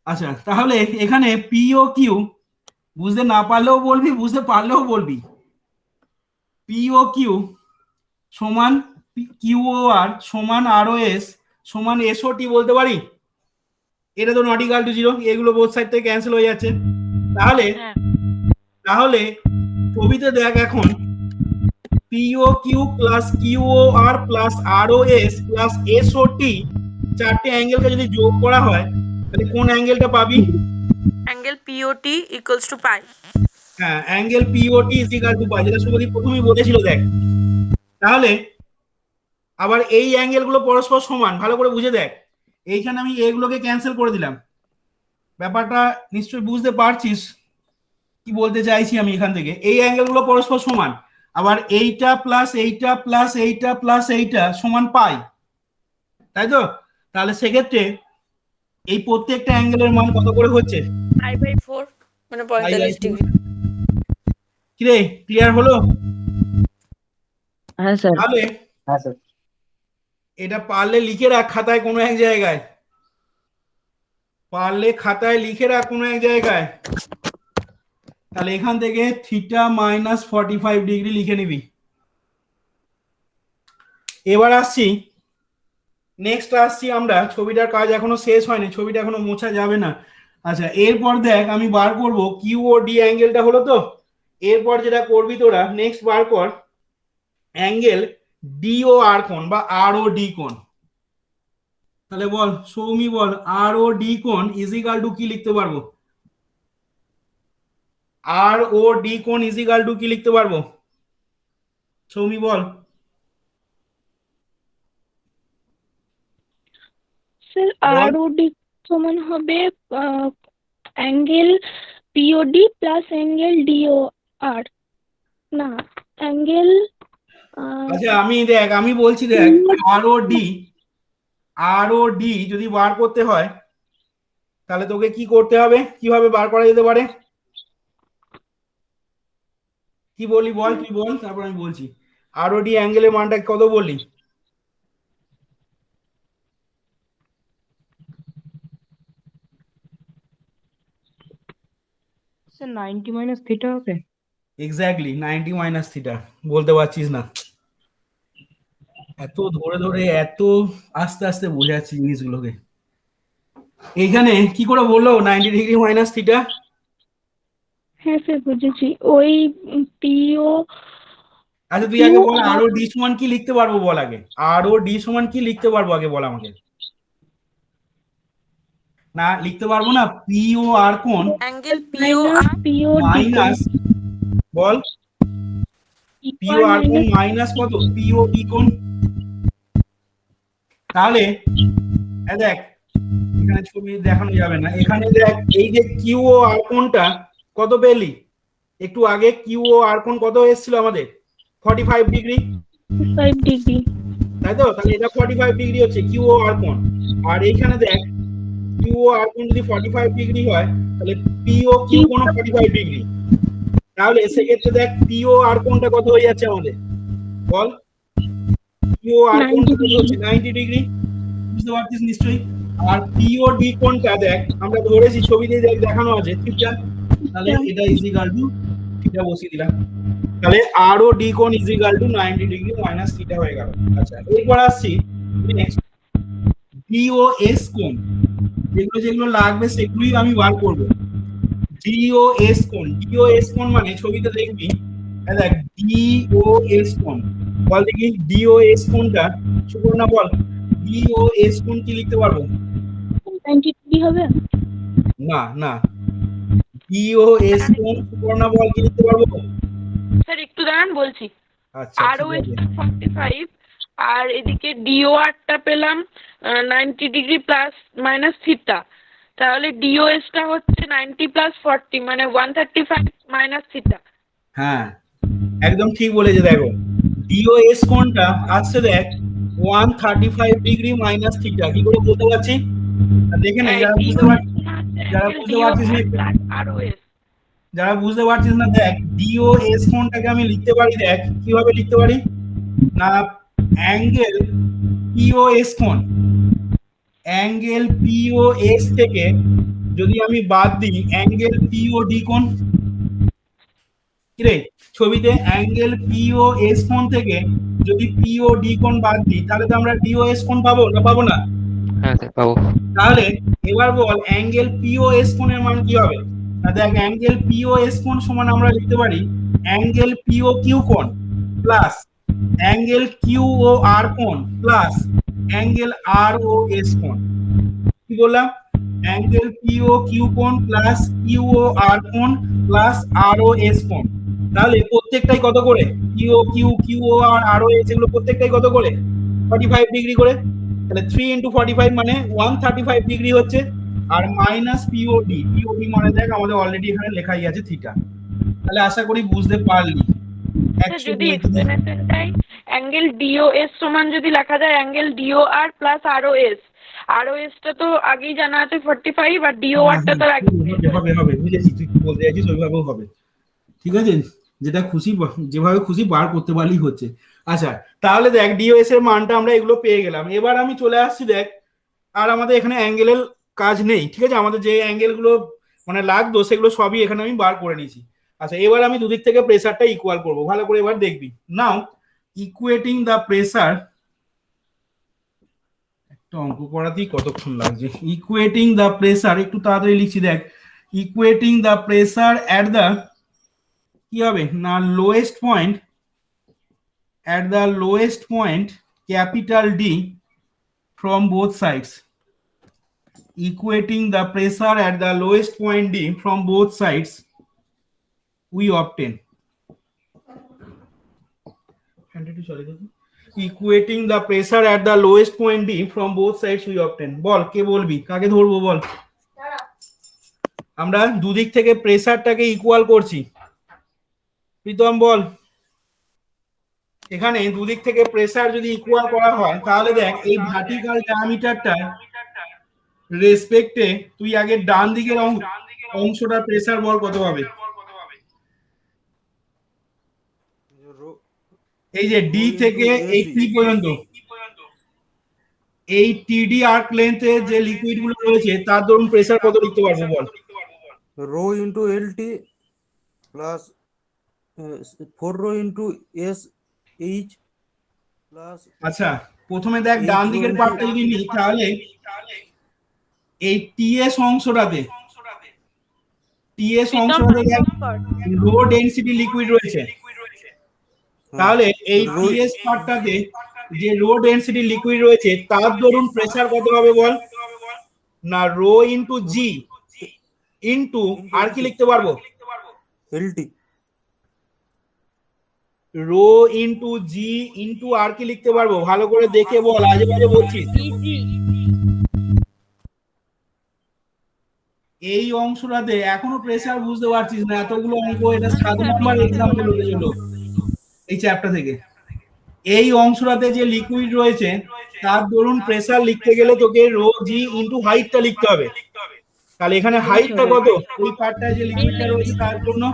আচ্ছা, তাহলে এখানে পি ও কিউ বুঝতে না পারলেও বলবি, বুঝতে পারলেও বলবি। পি ও কিউ সমান কিউ ও আর সমান আর ও এস সমান এস ও টি বলতে পারি। এটা তো নট ইকুয়াল টু জিরো, এগুলো বোথ সাইড থেকে ক্যান্সেল হয়ে যাচ্ছে। তাহলে তাহলে ছবিতে দেখ এখন পিও কিউ প্লাস কিউ ও আর প্লাস আর ও এস প্লাস এস ও টি চারটে অ্যাঙ্গেলকে যদি যোগ করা হয় তাহলে কোন অ্যাঙ্গেলটা পাবি? Angle POT equals to pi. হ্যাঁ, angle POT is equal to pi, যেটা শুভদীপ প্রথমেই বলেছিল। দেখ, তাহলে আবার এই অ্যাঙ্গেলগুলো পরস্পর সমান, ভালো করে বুঝে দেখ। এইখানে আমি এগুলোকে ক্যান্সেল করে দিলাম, ব্যাপারটা নিশ্চয়ই বুঝতে পারছিস কি বলতে চাইছি আমি। এখান থেকে এই অ্যাঙ্গেলগুলো পরস্পর সমান, আবার এইটা প্লাস এইটা প্লাস এইটা প্লাস এইটা সমান পাই, তাই তো? তাহলে সেক্ষেত্রে এই প্রত্যেকটা অ্যাঙ্গেলের মান কত করে হচ্ছে? পাই/4 মানে 45 ডিগ্রি। কিরে, ক্লিয়ার হলো? হ্যাঁ স্যার। তাহলে হ্যাঁ স্যার। এটা পারলে লিখে রাখ খাতায় কোনো এক জায়গায়, পারলে খাতায় লিখে রাখ কোনো এক জায়গায়। তাহলে এখান থেকে থিটা মাইনাস 45 ডিগ্রি লিখে নিবি। এবার আসছি, নেক্সট আসছি আমরা, ছবিটার কাজ এখনো শেষ হয়নি, ছবিটা এখনো মোছা যাবে না। আচ্ছা, এরপর দেখ আমি বার করব কিউ ও ডি অ্যাঙ্গেলটা হলো তো। এরপর যেটা করবি তোরা, নেক্সট বার কর অ্যাঙ্গেল ডি ও আর কোণ বা আর ও ডি কোণ। তাহলে বল সৌমি, বল আর ও ডি কোণ ইজ ইকুয়াল টু কি লিখতে পারবো? আর ও ডি কোণ ইজ ইকুয়াল টু কি লিখতে পারবো সৌমি, বল। স্যার আর ও ডি সমান হবে angle POD plus angle DO R, না অ্যাঙ্গেল আচ্ছা, আমি দেখ আমি বলছি, দেখ আর ও ডি যদি বার করতে হয় তাহলে তোকে কি করতে হবে, কিভাবে বার করা যেতে পারে? কি বলি বল, তুই বল, তারপর আমি বলছি। আর ও ডি অ্যাঙ্গেলের মানটা কত বললি? স্যার 90 মাইনাস থিটা হবে। Exactly 90 minus theta. বলতে পারছিস না, এত ধরে ধরে এত আস্তে আস্তে বোঝাচ্ছি জিনিসগুলোকে। এইখানে কি করে বললো 90 ডিগ্রি মাইনাস থিটা? হ্যাঁ স্যার বুঝেছি, ওই পিও আচ্ছা, তুই আগে বল আর ও ডি সমান কি লিখতে পারবো, বল আগে আর ও ডি সমান কি লিখতে পারবো, আগে বল আমাকে। না, লিখতে পারবো না। পি ও আর কোণ অ্যাঙ্গেল পিও পিও মাইনাস, বল পি ও আর কোণ মাইনাস কত? পি ও ডি কোণ। তাহলে দেখ, এখানে ছবি দেখানো যাবে না, এখানে দেখ এই যে কিউ ও আর কোণটা কত পেলি একটু আগে? কিউ ও আর কোণ কত এসেছিল আমাদের? 45 ডিগ্রি, 5 ডিগ্রি। তাই তো? তাহলে এটা 45 ডিগ্রি হচ্ছে কিউ ও আর কোণ। আর এইখানে দেখ কিউ ও আর কোণ যদি 45 ডিগ্রি হয় তাহলে পি ও কিউ কোণ 45 ডিগ্রি। তাহলে সেক্ষেত্রে দেখ পি ও আর কোণটা কত হয়ে যাচ্ছে আমাদের, বল। পিও আর কোণটা কত হচ্ছে? 90 ডিগ্রি, বুঝতে পারছিস নিশ্চয়ই। আর পিও ডি কোণটা দেখ আমরা ধরেছি ছবিতে দেখানো আছে থিটা, তাহলে এটা ইজ ইকুয়াল টু থিটা বসিয়ে দিলাম। তাহলে আর ও ডি কোণ is equal two 90 degree minus theta হয়ে গেল। আচ্ছা, এরপর আসছি নেক্সট ডি ও এস কোণ, যেগুলো যেগুলো লাগবে সেগুলোই আমি বার করব। ডি ও এস কোণ, ডি ও এস কোণ মানে ছবিতে দেখবি, দেখ ডি ও এস কোণ, বল দেখি ডি ও এস কোণটা, সুপর্ণা বল ডি ও এস কোণ কি লিখতে পারবো? 90 ডিগ্রি হবে। না না, ডি ও এস কোণ সুপর্ণা বল কি লিখতে পারবো? স্যার একটু দাঁড়ান বলছি। আচ্ছা, আর ও ঠিক আছে। 45 আর এদিকে ডিও আরটা পেলাম 90 ডিগ্রি প্লাস মাইনাস থিটা, তাহলে ডিওএস টা হচ্ছে 90 প্লাস 40 মানে 135 মাইনাস থিটা। হ্যাঁ একদম ঠিক বলেছে। দেখো ডিওএস কোণটা আসছে দেখ 135 ডিগ্রি মাইনাস থিটা। কি করে বলতে পারছি দেখে নে, যারা বুঝতে পারছিস না একটু, যারা বুঝতে পারছিস না দেখ ডিওএস কোণটাকে আমি লিখতে পারি, দেখ কিভাবে লিখতে পারি না, অ্যাঙ্গেল পিওএস কোণ, অ্যাঙ্গেল পিওএস থেকে যদি আমি বাদ দিই অ্যাঙ্গেল পিওডি কোণ, কিরে ছবিতে অ্যাঙ্গেল পিওএস কোণ থেকে যদি পিওডি কোণ বাদ দিই তাহলে তো আমরা ডিওএস কোণ পাবো না, পাবো না? হ্যাঁ স্যার পাবো। তাহলে এবার বল অ্যাঙ্গেল পিওএস কোণের মান কি হবে? না দেখ অ্যাঙ্গেল পিওএস কোণ সমান আমরা লিখতে পারি অ্যাঙ্গেল পিও কিউ কোণ প্লাস অ্যাঙ্গেল কিউ ও আর কোণ plus angle R O S কোণ। কি বললাম? অ্যাঙ্গেল পিও কিউ কোণ প্লাস কিউ ও আর কোণ প্লাস আর ও এস কোণ। তাহলে প্রত্যেকটাই কত করে? কিউ কিউ কিউ ও আর ও এস এগুলো প্রত্যেকটাই কত করে? 45 ডিগ্রি করে। তাহলে 3 ইন্টু 45 মানে 135 ডিগ্রি হচ্ছে। আর মাইনাস পিওডি, পিওডি মানে দেখ আমাদের অলরেডি এখানে লেখাই আছে থিটা। তাহলে আশা করি বুঝতে পারলি। যদি এক্সপ্লেনেশনটাই অ্যাঙ্গেল ডিওএস সমান যদি লেখা যায় অ্যাঙ্গেল ডিওআর প্লাস আরওএস, আরওএস টা তো আগেই জানা আছে 45 আর ডিওআর টা তো আগে হবে হবে বুঝেছি তুই কি বলতে চাইছিস, ওইভাবেও হবে। ঠিক আছে, যেটা খুশি যেভাবে খুশি বার করতে পারলেই হচ্ছে। আচ্ছা তাহলে দেখ ডিওএস এর মানটা আমরা এগুলো পেয়ে গেলাম। এবার আমি চলে আসছি দেখ, আর আমাদের এখানে অ্যাঙ্গেলের কাজ নেই, ঠিক আছে? আমাদের যে অ্যাঙ্গেল গুলো মানে লাগতো সেগুলো সবই এখানে আমি বার করে নিয়েছি। আচ্ছা এবার আমি দুদিক থেকে প্রেসারটা ইকুয়াল করব, ভালো করে এবার দেখবি। নাও ইকুয়েটিং দ্য প্রেসার, একটা অঙ্ক করাতেই কতক্ষণ লাগছে। ইকুয়েটিং দ্য প্রেসার, একটু তাড়াতাড়ি লিখছি দেখ। Equating the pressure at the কি হবে না lowest point, at the lowest point capital D from both sides, equating the pressure at the lowest point D from both sides we obtain equating the pressure at the lowest point D from both sides we obtain। বল কে বলবি, কাকে ধরবো বল? আমরা দুদিক থেকে প্রেসারটাকে ইকুয়াল করছি। প্রীতম বল। এখানে দুদিক থেকে প্রেসার যদি ইকুয়াল করা হয় তাহলে দেখ এই ভার্টিক্যাল ডায়ামিটারটা রেসপেক্টে তুই আগে ডান দিকের অংশটা প্রেসার বল কত হবে? এই যে ডি থেকে এই টি পর্যন্ত এই টিডি আর্ক লেন্থে যে লিকুইড গুলো রয়েছে তার ধরুন প্রেসার কত লিখতে পারবো বল? Rho into LT plus 4 rho into S H plus. আচ্ছা প্রথমে দেখ ডান দিকের পার্টটা যদি নিই তাহলে এই টিএস অংশটাতে রো ডেনসিটি লিকুইড রয়েছে। তাহলে এই টিএস পার্টটাতে যে রো ডেনসিটি লিকুইড রয়েছে তার ধরুন প্রেসার কত হবে বল? না রো ইন্টু জি ইন্টু আর কি লিখতে পারবো? এলটি। রো ইন্টু জি ইন্টু আর কি লিখতে পারবো? ভালো করে দেখে বল, আজে বাজে বলছিস। এই অংশটাতে এখনো প্রেসার বুঝতে পারছিস না, এতগুলো অঙ্ক, এটা 7 নাম্বার এক্সাম্পল হতে চলো এই চ্যাপ্টার থেকে। এই অংশটাতে যে লিকুইড রয়েছে তার ধরুন প্রেসার লিখতে গেলে তোকে রো জি ইন্টু হাইটটা লিখতে হবে। তাহলে এখানে হাইটটা কত? ওই পার্টটায় যে লিকুইডটা রয়েছে তার জন্য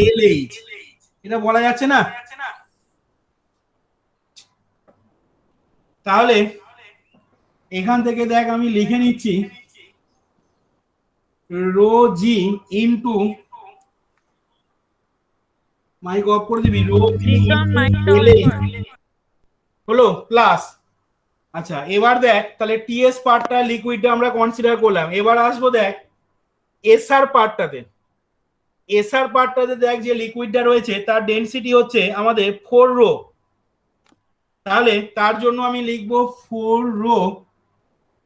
এলএইচ। এটা বলা যাচ্ছে না? তাহলে এখান থেকে দেখ আমি লিখে নিচ্ছি rho g into, mic off করে দিবি, রো জি হলো প্লাস। আচ্ছা এবার দেখ তাহলে টিএস পার্টটা লিকুইডটা আমরা কনসিডার করলাম। এবার আসবো দেখ এসআর পার্টটাতে। এসআর পার্টটাতে দেখ যে লিকুইডটা রয়েছে তার ডেনসিটি হচ্ছে আমাদের 4 রো। তাহলে তার জন্য আমি লিখবো 4 রো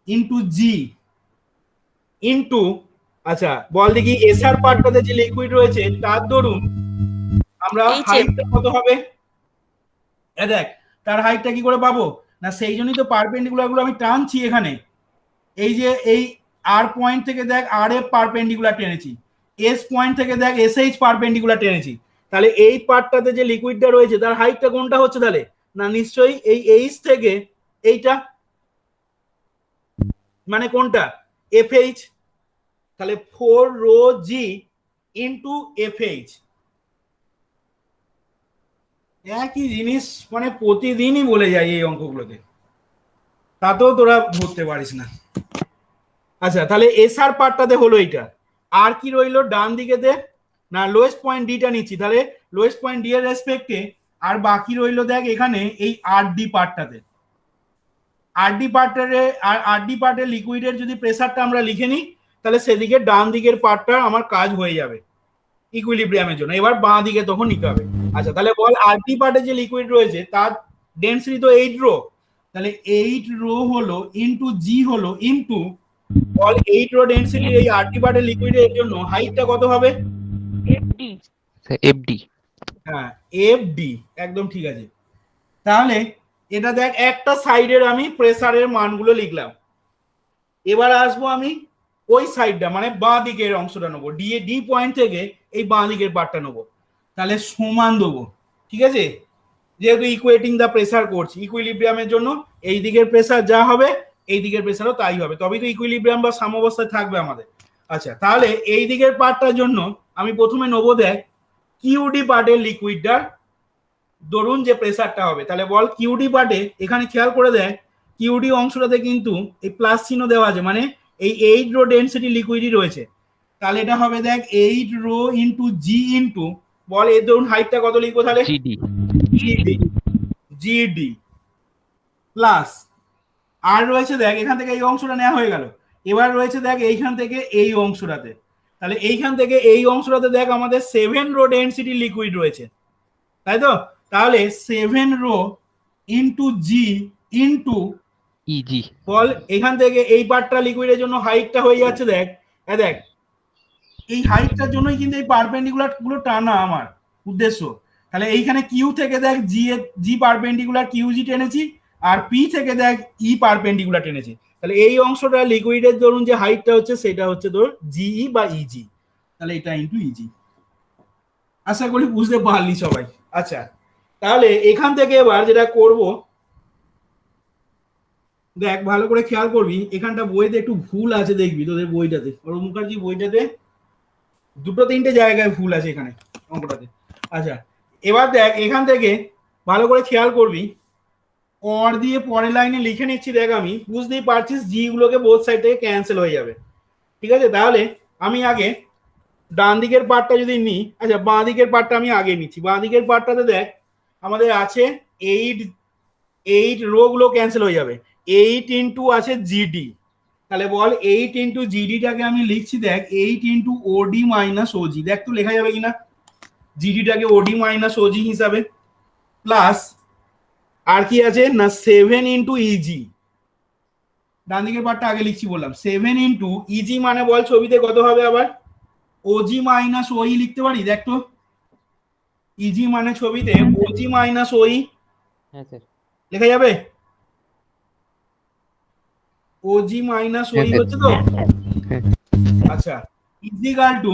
ইন্টু জি ইন্টু, আচ্ছা বল দেখি এসআর পার্টটাতে যে লিকুইড রয়েছে তার ধরুন আমরা হাইটটা কত হবে? দেখ তার হাইটটা কি করে পাবো? না সেই জন্যই তো পারপেন্ডিকুলার গুলো আমি টানছি এখানে। এই যে এই আর পয়েন্ট থেকে দেখ আর এফ পারপেন্ডিকুলার টেনেছি, এস পয়েন্ট থেকে দেখ এস এইচ পারপেন্ডিকুলার টেনেছি, তাহলে এই পার্টটাতে যে লিকুইডটা রয়েছে তার হাইটটা কোনটা হচ্ছে তাহলে? না নিশ্চয়ই এই এইচ থেকে এইটা, মানে কোনটা? F H. তাহলে 4 rho g into F H. একই জিনিস মানে প্রতিদিনই বলে যায় এই অঙ্কগুলোতে, তাতেও তোরা ধরতে পারিস না। আচ্ছা তাহলে এসআর পার্টটাতে হলো এইটা, আর কি রইলো ডান দিকেতে? না লোয়েস্ট পয়েন্ট ডিটা নিচ্ছি, তাহলে লোয়েস্ট পয়েন্ট ডি এর রেসপেক্টে আর বাকি রইলো দেখ এখানে এই আর ডি পার্টটাতে। আরডি পার্টের লিকুইডের যদি প্রেসারটা আমরা লিখে নিই তাহলে সেদিকে ডান দিকের পার্টটা আমার কাজ হয়ে যাবে ইকুইলিব্রিয়ামের জন্য। এবার বাঁ দিকে তখন নিতে হবে। আচ্ছা তাহলে বল আরডি পার্টে যে লিকুইড রয়েছে তার ডেন্সিটি তো 8 রো, তাহলে 8 রো হলো ইনটু জি হলো ইনটু বল 8 রো ডেন্সিটি এই আরডি পার্টের লিকুইডের জন্য হাইটটা কত হবে? এফডি। এফডি। হ্যাঁ এফডি, একদম ঠিক আছে। তাহলে এটা দেখ একটা সাইডের আমি প্রেসারের মানগুলো লিখলাম। এবার আসবো আমি ওই সাইডটা মানে বাঁ দিকের অংশটা নেবো, ডি পয়েন্ট থেকে এই বাঁ দিকের পার্টটা নেবো, তাহলে সমান দেবো। ঠিক আছে, যেহেতু ইকুয়েটিং দা প্রেসার করছি ইকুইলিব্রিয়ামের জন্য, এই দিকের প্রেসার যা হবে এই দিকের প্রেসারও তাই হবে, তবেই তো ইকুইলিব্রিয়াম বা সাম্যাবস্থায় থাকবে আমাদের। আচ্ছা তাহলে এই দিকের পার্টটার জন্য আমি প্রথমে নেবো দেখ কিউডি পার্টের লিকুইডটার ধরুন যে প্রেসারটা হবে। তাহলে বল কিউডি পার্টে এখানে খেয়াল করে দেখ কিউডি অংশটাতে কিন্তু এই প্লাস চিহ্ন দেওয়া আছে, মানে এই 8 রো ডেন্সিটি লিকুইডই রয়েছে। তাহলে এটা হবে দেখ 8 রো ইনটু জি ইনটু বল এর ধরুন হাইটটা কত লিখবো তাহলে? জিডি। জিডি প্লাস আর রয়েছে দেখ এখান থেকে এই অংশটা নেওয়া হয়ে গেল, এবার রয়েছে দেখ এইখান থেকে এই অংশটাতে, তাহলে এইখান থেকে এই অংশটাতে দেখ আমাদের 7 রো ডেন্সিটি লিকুইড রয়েছে, তাই তো? তাহলে 7 রো ইনটু জি ইনটু ইজি। বল এখান থেকে এই পার্টটা লিকুইডের জন্য হাইটটা হয়ে যাচ্ছে দেখ, দেখ এই হাইটটার জন্যই কিন্তু এই পারপেন্ডিকুলার গুলো টানা আমার উদ্দেশ্য। তাহলে এইখানে কিউ থেকে দেখ জি পারপেন্ডিকুলার কিউজি টেনেছি, আর পি থেকে দেখ ই পারপেন্ডিকুলার টেনেছি, তাহলে এই অংশটা লিকুইডের ধরুন যে হাইটটা হচ্ছে সেটা হচ্ছে তোর জিই বা ইজি, তাহলে এটা ইনটু ইজি। আশা করি বুঝতে পারলি সবাই। আচ্ছা তাহলে এখান থেকে এবার যেটা করব দেখ ভালো করে খেয়াল করবি, এখানটা বইতে একটু ভুল আছে দেখবি, তোদের বইটাতে অরুণ মুখার্জি বইটাতে দুটো তিনটে জায়গায় ভুল আছে এখানে অঙ্কটাতে। আচ্ছা এবার দেখ এখান থেকে ভালো করে খেয়াল করবি, অর দিয়ে পরের লাইনে লিখে নিচ্ছি দেখ, আমি বুঝতেই পারছিস জি গুলোকে বোথ সাইড থেকে ক্যান্সেল হয়ে যাবে। ঠিক আছে, তাহলে আমি আগে ডান দিকের পার্টটা যদি নিই, আচ্ছা বাঁ দিকের পার্টটা আমি আগে নিচ্ছি। বাঁ দিকের পার্টটাতে দেখ আমাদের আছে 8 রো গুলো ক্যান্সেল হয়ে যাবে, 8 ইন্টু আছে জিডি, তাহলে বল 8 ইন্টু জিডিটাকে আমি লিখছি দেখ 8 ইন্টু ওডি মাইনাস ওজি, দেখ তো লেখা যাবে কিনা জিডিটাকে ওডি মাইনাস ওজি হিসাবে, প্লাস আর কি আছে না 7 ইন্টু ইজি, ডান দিকের পার্টটা আগে লিখছি বললাম, 7 ইন্টু ইজি মানে বল ছবিতে কত হবে আবার ওজি মাইনাস ওই লিখতে পারি, দেখ তো ইজি মানে ছবিতে ওজি মাইনাস ওই লেখা যাবে, ওজি মাইনাস ওই হচ্ছে তো। আচ্ছা ইজিক্যাল টু,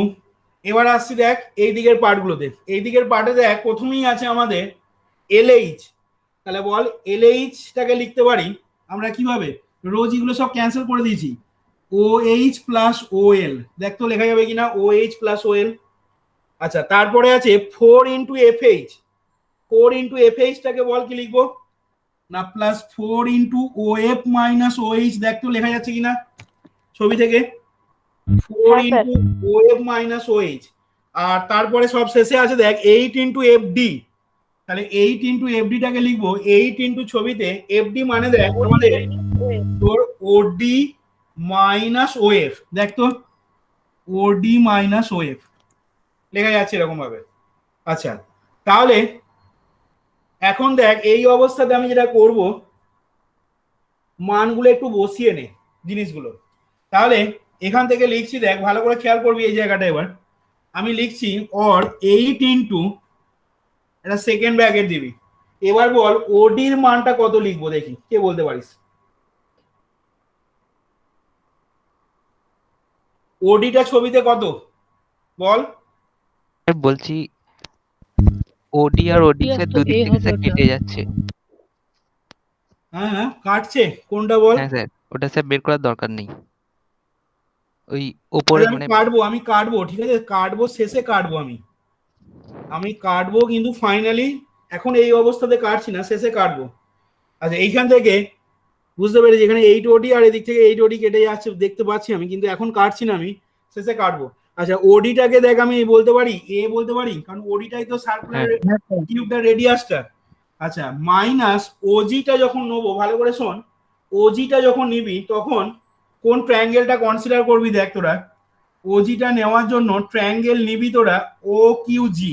এবার আসছি দেখ এই দিকের পার্টগুলোতে, এই দিকের পার্টে দেখ প্রথমেই আছে আমাদের এলএইচ, তাহলে বল এলএইচটাকে লিখতে পারি আমরা কিভাবে, রোজ এগুলো সব ক্যান্সেল করে দিয়েছি, ও এইচ প্লাস ও এল, দেখ তো লেখা যাবে কিনা ও এইচ প্লাস ও এল। আচ্ছা তারপরে আছে 4 into F H, 4 into F এইচটাকে বল কি লিখবো না plus 4 into O F minus O H, দেখ তো লেখা যাচ্ছে কিনা ছবি থেকে 4 into O F minus O H, আর তারপরে সব শেষে আছে দেখ 8 ইন্টু এফ ডি, তাহলে 8 ইন্টু এফ ডিটাকে লিখবো 8 ইন্টু ছবিতে এফ ডি মানে দেখ আমাদের তোর ওডি মাইনাস ও এফ, দেখ তো ওডি মাইনাস ও এফ লেখা যাচ্ছে এরকম ভাবে। আচ্ছা তাহলে এখন দেখ এই অবস্থাতে আমি যেটা করব মানগুলো একটু বসিয়ে নে জিনিসগুলো, তাহলে এখান থেকে লিখছি দেখ ভালো করে খেয়াল করবি এই জায়গাটা, এবার আমি লিখছি অর 8 ইন্টু এটা সেকেন্ড ব্র্যাকেট দিবি, এবার বল ওডির মানটা কত লিখবো দেখি কে বলতে পারিস, ওডিটা ছবিতে কত বল? স্যার বলছি ওডি আর ওডি ODR স্যার তো দুদিক A থেকে হবে স্যার ওটা। কেটে যাচ্ছে। হ্যাঁ হ্যাঁ কাটছে, কোনটা বল? হ্যাঁ স্যার, ওটা স্যার বের করার দরকার নেই। ওই ওপরে আচ্ছা, মানে আমি কাটবো, ঠিক আছে, কাটবো, শেষে কাটবো, আমি কাটবো, কিন্তু ফাইনালি এখন এই অবস্থাতে কাটছি না, শেষে কাটবো। আচ্ছা, এইখান থেকে বুঝতে পেরেছি এখানে 8 OD আর এদিক থেকে 8 OD কেটে যাচ্ছে দেখতে পাচ্ছি আমি, কিন্তু এখন কাটছি না, আমি শেষে কাটবো। আচ্ছা, ওডিটাকে দেখ আমি বলতে পারি এ বলতে পারি, কারণ ওডিটাই তো সার্কুলার হ্যাঁ হ্যাঁ স্যার টিউবটা, রেডিয়াসটা। আচ্ছা, মাইনাস ওজিটা যখন নেবো, ভালো করে শোন, ওজিটা যখন নিবি তখন কোন ট্রায়াঙ্গেলটা কনসিডার করবি দেখ তোরা। ওজিটা নেওয়ার জন্য ট্রায়াঙ্গেল নিবি তোরা ও কিউ জি।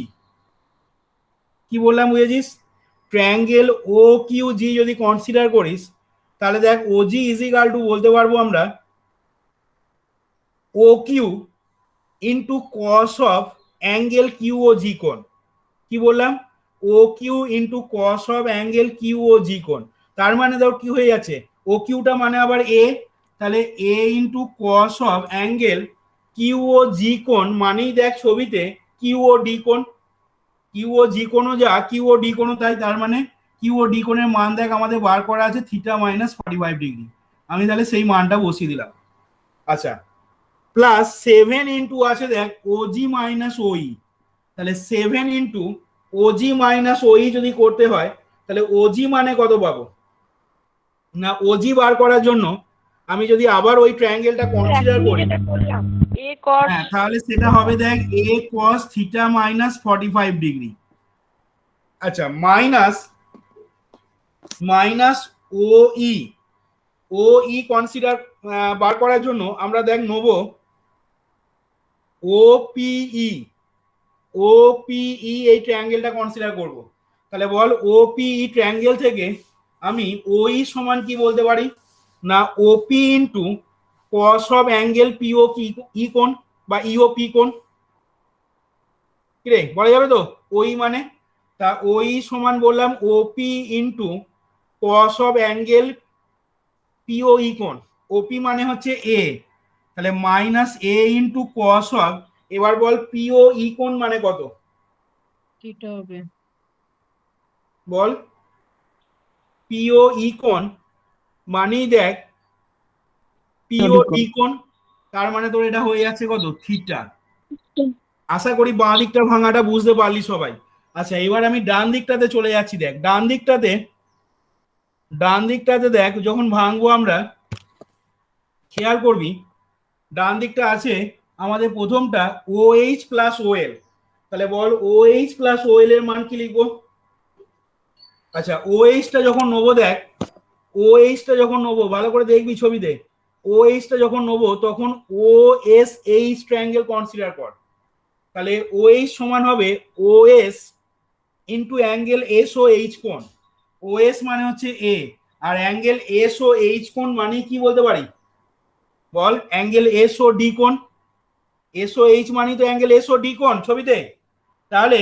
কি বললাম বুঝেছিস? ট্রায়াঙ্গেল ও কিউ জি যদি কনসিডার করিস, তাহলে দেখ ওজি ইজ ইকাল টু বলতে পারবো আমরা O Q into cos of angle Q O G কোণ। কি বললাম? O Q into cos of angle Q O G কোণ। তার মানে ধর কি হয়ে যাচ্ছে, ও কিউটা মানে আবার এ, তাহলে A into cos of angle Q O G কোণ মানেই দেখ ছবিতে কিউ ও ডি কোণ। কিউ ও জি কোণও যা, কিউ ও ডি কোণও তাই, তার মানে কিউ ও ডি কোণের মান দেখ আমাদের বার করা আছে থিটা মাইনাস 45 ডিগ্রি। আমি তাহলে সেই মানটা বসিয়ে দিলাম। আচ্ছা, প্লাস 7 ইন্টু আছে দেখ ওজি মাইনাস ওই, তাহলে 7 ইন্টু ওজি মাইনাস ওই যদি করতে হয়, তাহলে ওজি মানে কত পাবো না? ওজি বার করার জন্য আমি যদি আবার ওই ট্রায়াঙ্গেলটা কনসিডার এখনই করি, যেটা করলাম এ কস হ্যাঁ, তাহলে সেটা হবে দেখ এ কস থিটা মাইনাস 45 ডিগ্রি। আচ্ছা, মাইনাস ও ই কনসিডার বার করার জন্য আমরা দেখ নেব ওপিই। এই ট্রায়াঙ্গেলটা কনসিডার করব। তাহলে বল ওপিই ট্রায়াঙ্গেল থেকে আমি ওই সমান কি বলতে পারি না, ওপি ইন্টু কস অফ অ্যাঙ্গেল পিও কি ই কোণ বা ইও পি কোণ। কিরে বলা যাবে তো? ওই মানে তা ওই সমান বললাম ওপি ইন্টু কস অফ অ্যাঙ্গেল পিও ই কোণ। ওপি মানে হচ্ছে এ, তাহলে minus A into cos of, এবার বল পিও ই কোণ মানে কত থিটা হবে। বল? পিও ই কোণ মানেই দেখ পিও ডি কোণ, তার মানে তোর এটা হয়ে যাচ্ছে কত থিটা। আশা করি বাঁ দিকটা ভাঙাটা বুঝতে পারলি সবাই। আচ্ছা, এবার আমি ডান দিকটাতে চলে যাচ্ছি। দেখ ডান দিকটাতে দেখ যখন ভাঙবো আমরা, খেয়াল করবি ডান দিকটা আছে আমাদের প্রথমটা ও এইচ প্লাস ও এল। তাহলে বল ও এইচ প্লাস ও এল এর মান কি লিখবো? আচ্ছা, ও এইচটা যখন নেবো, দেখ ও এইচটা যখন নেবো ভালো করে দেখবি ছবিতে, ও এইচটা যখন নেবো তখন O S H triangle consider কর। তাহলে ও এইচ সমান হবে O S into angle S O H কোণ। ও এস মানে হচ্ছে এ, আর অ্যাঙ্গেল এস ও এইচ কোণ মানে কি বলতে পারি বল? অ্যাঙ্গেল এস ও ডি কোণ। এস ও এইচ মানে তো অ্যাঙ্গেল এস ও ডি কোণ ছবিতে। তাহলে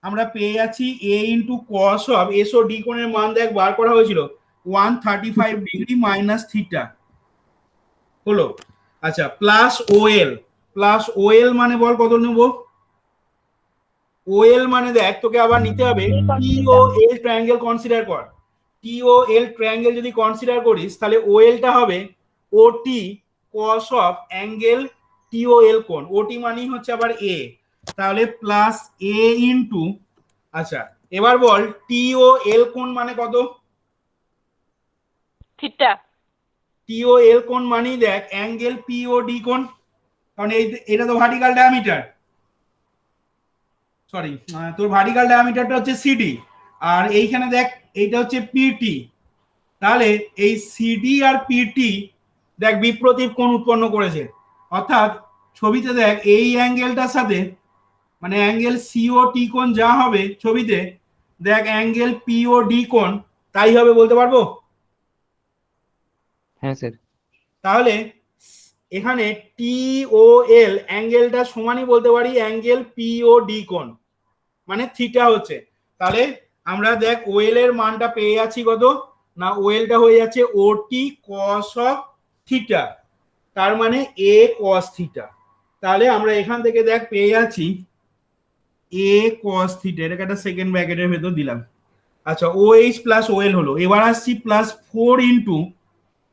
আমরা পেয়ে যাচ্ছি A into cos of S O D কোণের মান দেখ বার করা হয়েছিল 135 ডিগ্রি মাইনাস থিটা হলো। আচ্ছা, প্লাস ওএল মানে বল কত নেব? ওএল মানে দেখ তোকে আবার নিতে হবে টিও এল ট্রায়াঙ্গেল কনসিডার কর। টিও এল ট্রায়াঙ্গেল যদি কনসিডার করিস, তাহলে ওএলটা হবে ওটি কস অফ অ্যাঙ্গেল টিও এল কোণ। ওটি মানেই হচ্ছে আবার এ, তাহলে প্লাস এ ইন্টু, আচ্ছা এবার বল টিও এল কোণ মানে কত? থিটা। টিও এল কোণ মানেই দেখ অ্যাঙ্গেল পিও ডি কোণ, কারণ এটা তো ভার্টিক্যাল ডায়ামিটার, সরি তোর ভার্টিক্যাল ডায়ামিটারটা হচ্ছে সিডি, আর এইখানে দেখ এইটা হচ্ছে পিটি। তাহলে এই সিডি আর পিটি দেখ বিপ্রতীপ কোণ উৎপন্ন করেছে, অর্থাৎ ছবিতে দেখ এই অ্যাঙ্গেলটার সাথে মানে অ্যাঙ্গেল সিও টি কোণ যা হবে ছবিতে, দেখ অ্যাঙ্গেল পিও ডি কোণ তাই হবে, বলতে পারবো? হ্যাঁ স্যার। তাহলে এখানে টি ও এল অ্যাঙ্গেলটা সমানই বলতে পারি অ্যাঙ্গেল পিও ডি কোণ, মানে থিটা হচ্ছে। তাহলে আমরা দেখ ওএল এর মানটা পেয়ে যাচ্ছি কত না, ওএলটা হয়ে যাচ্ছে ওটি কস অফ থিটা। তার মানে এ কস থিটা। তাহলে আমরা এখান থেকে দেখ পেয়ে যাচ্ছি এ কস থিটা, এটাকে একটা সেকেন্ড ব্র্যাকেটের ভেতর দিলাম। আচ্ছা ও এইচ প্লাস ও এল হলো। এবার আসছি প্লাস 4 ইন্টু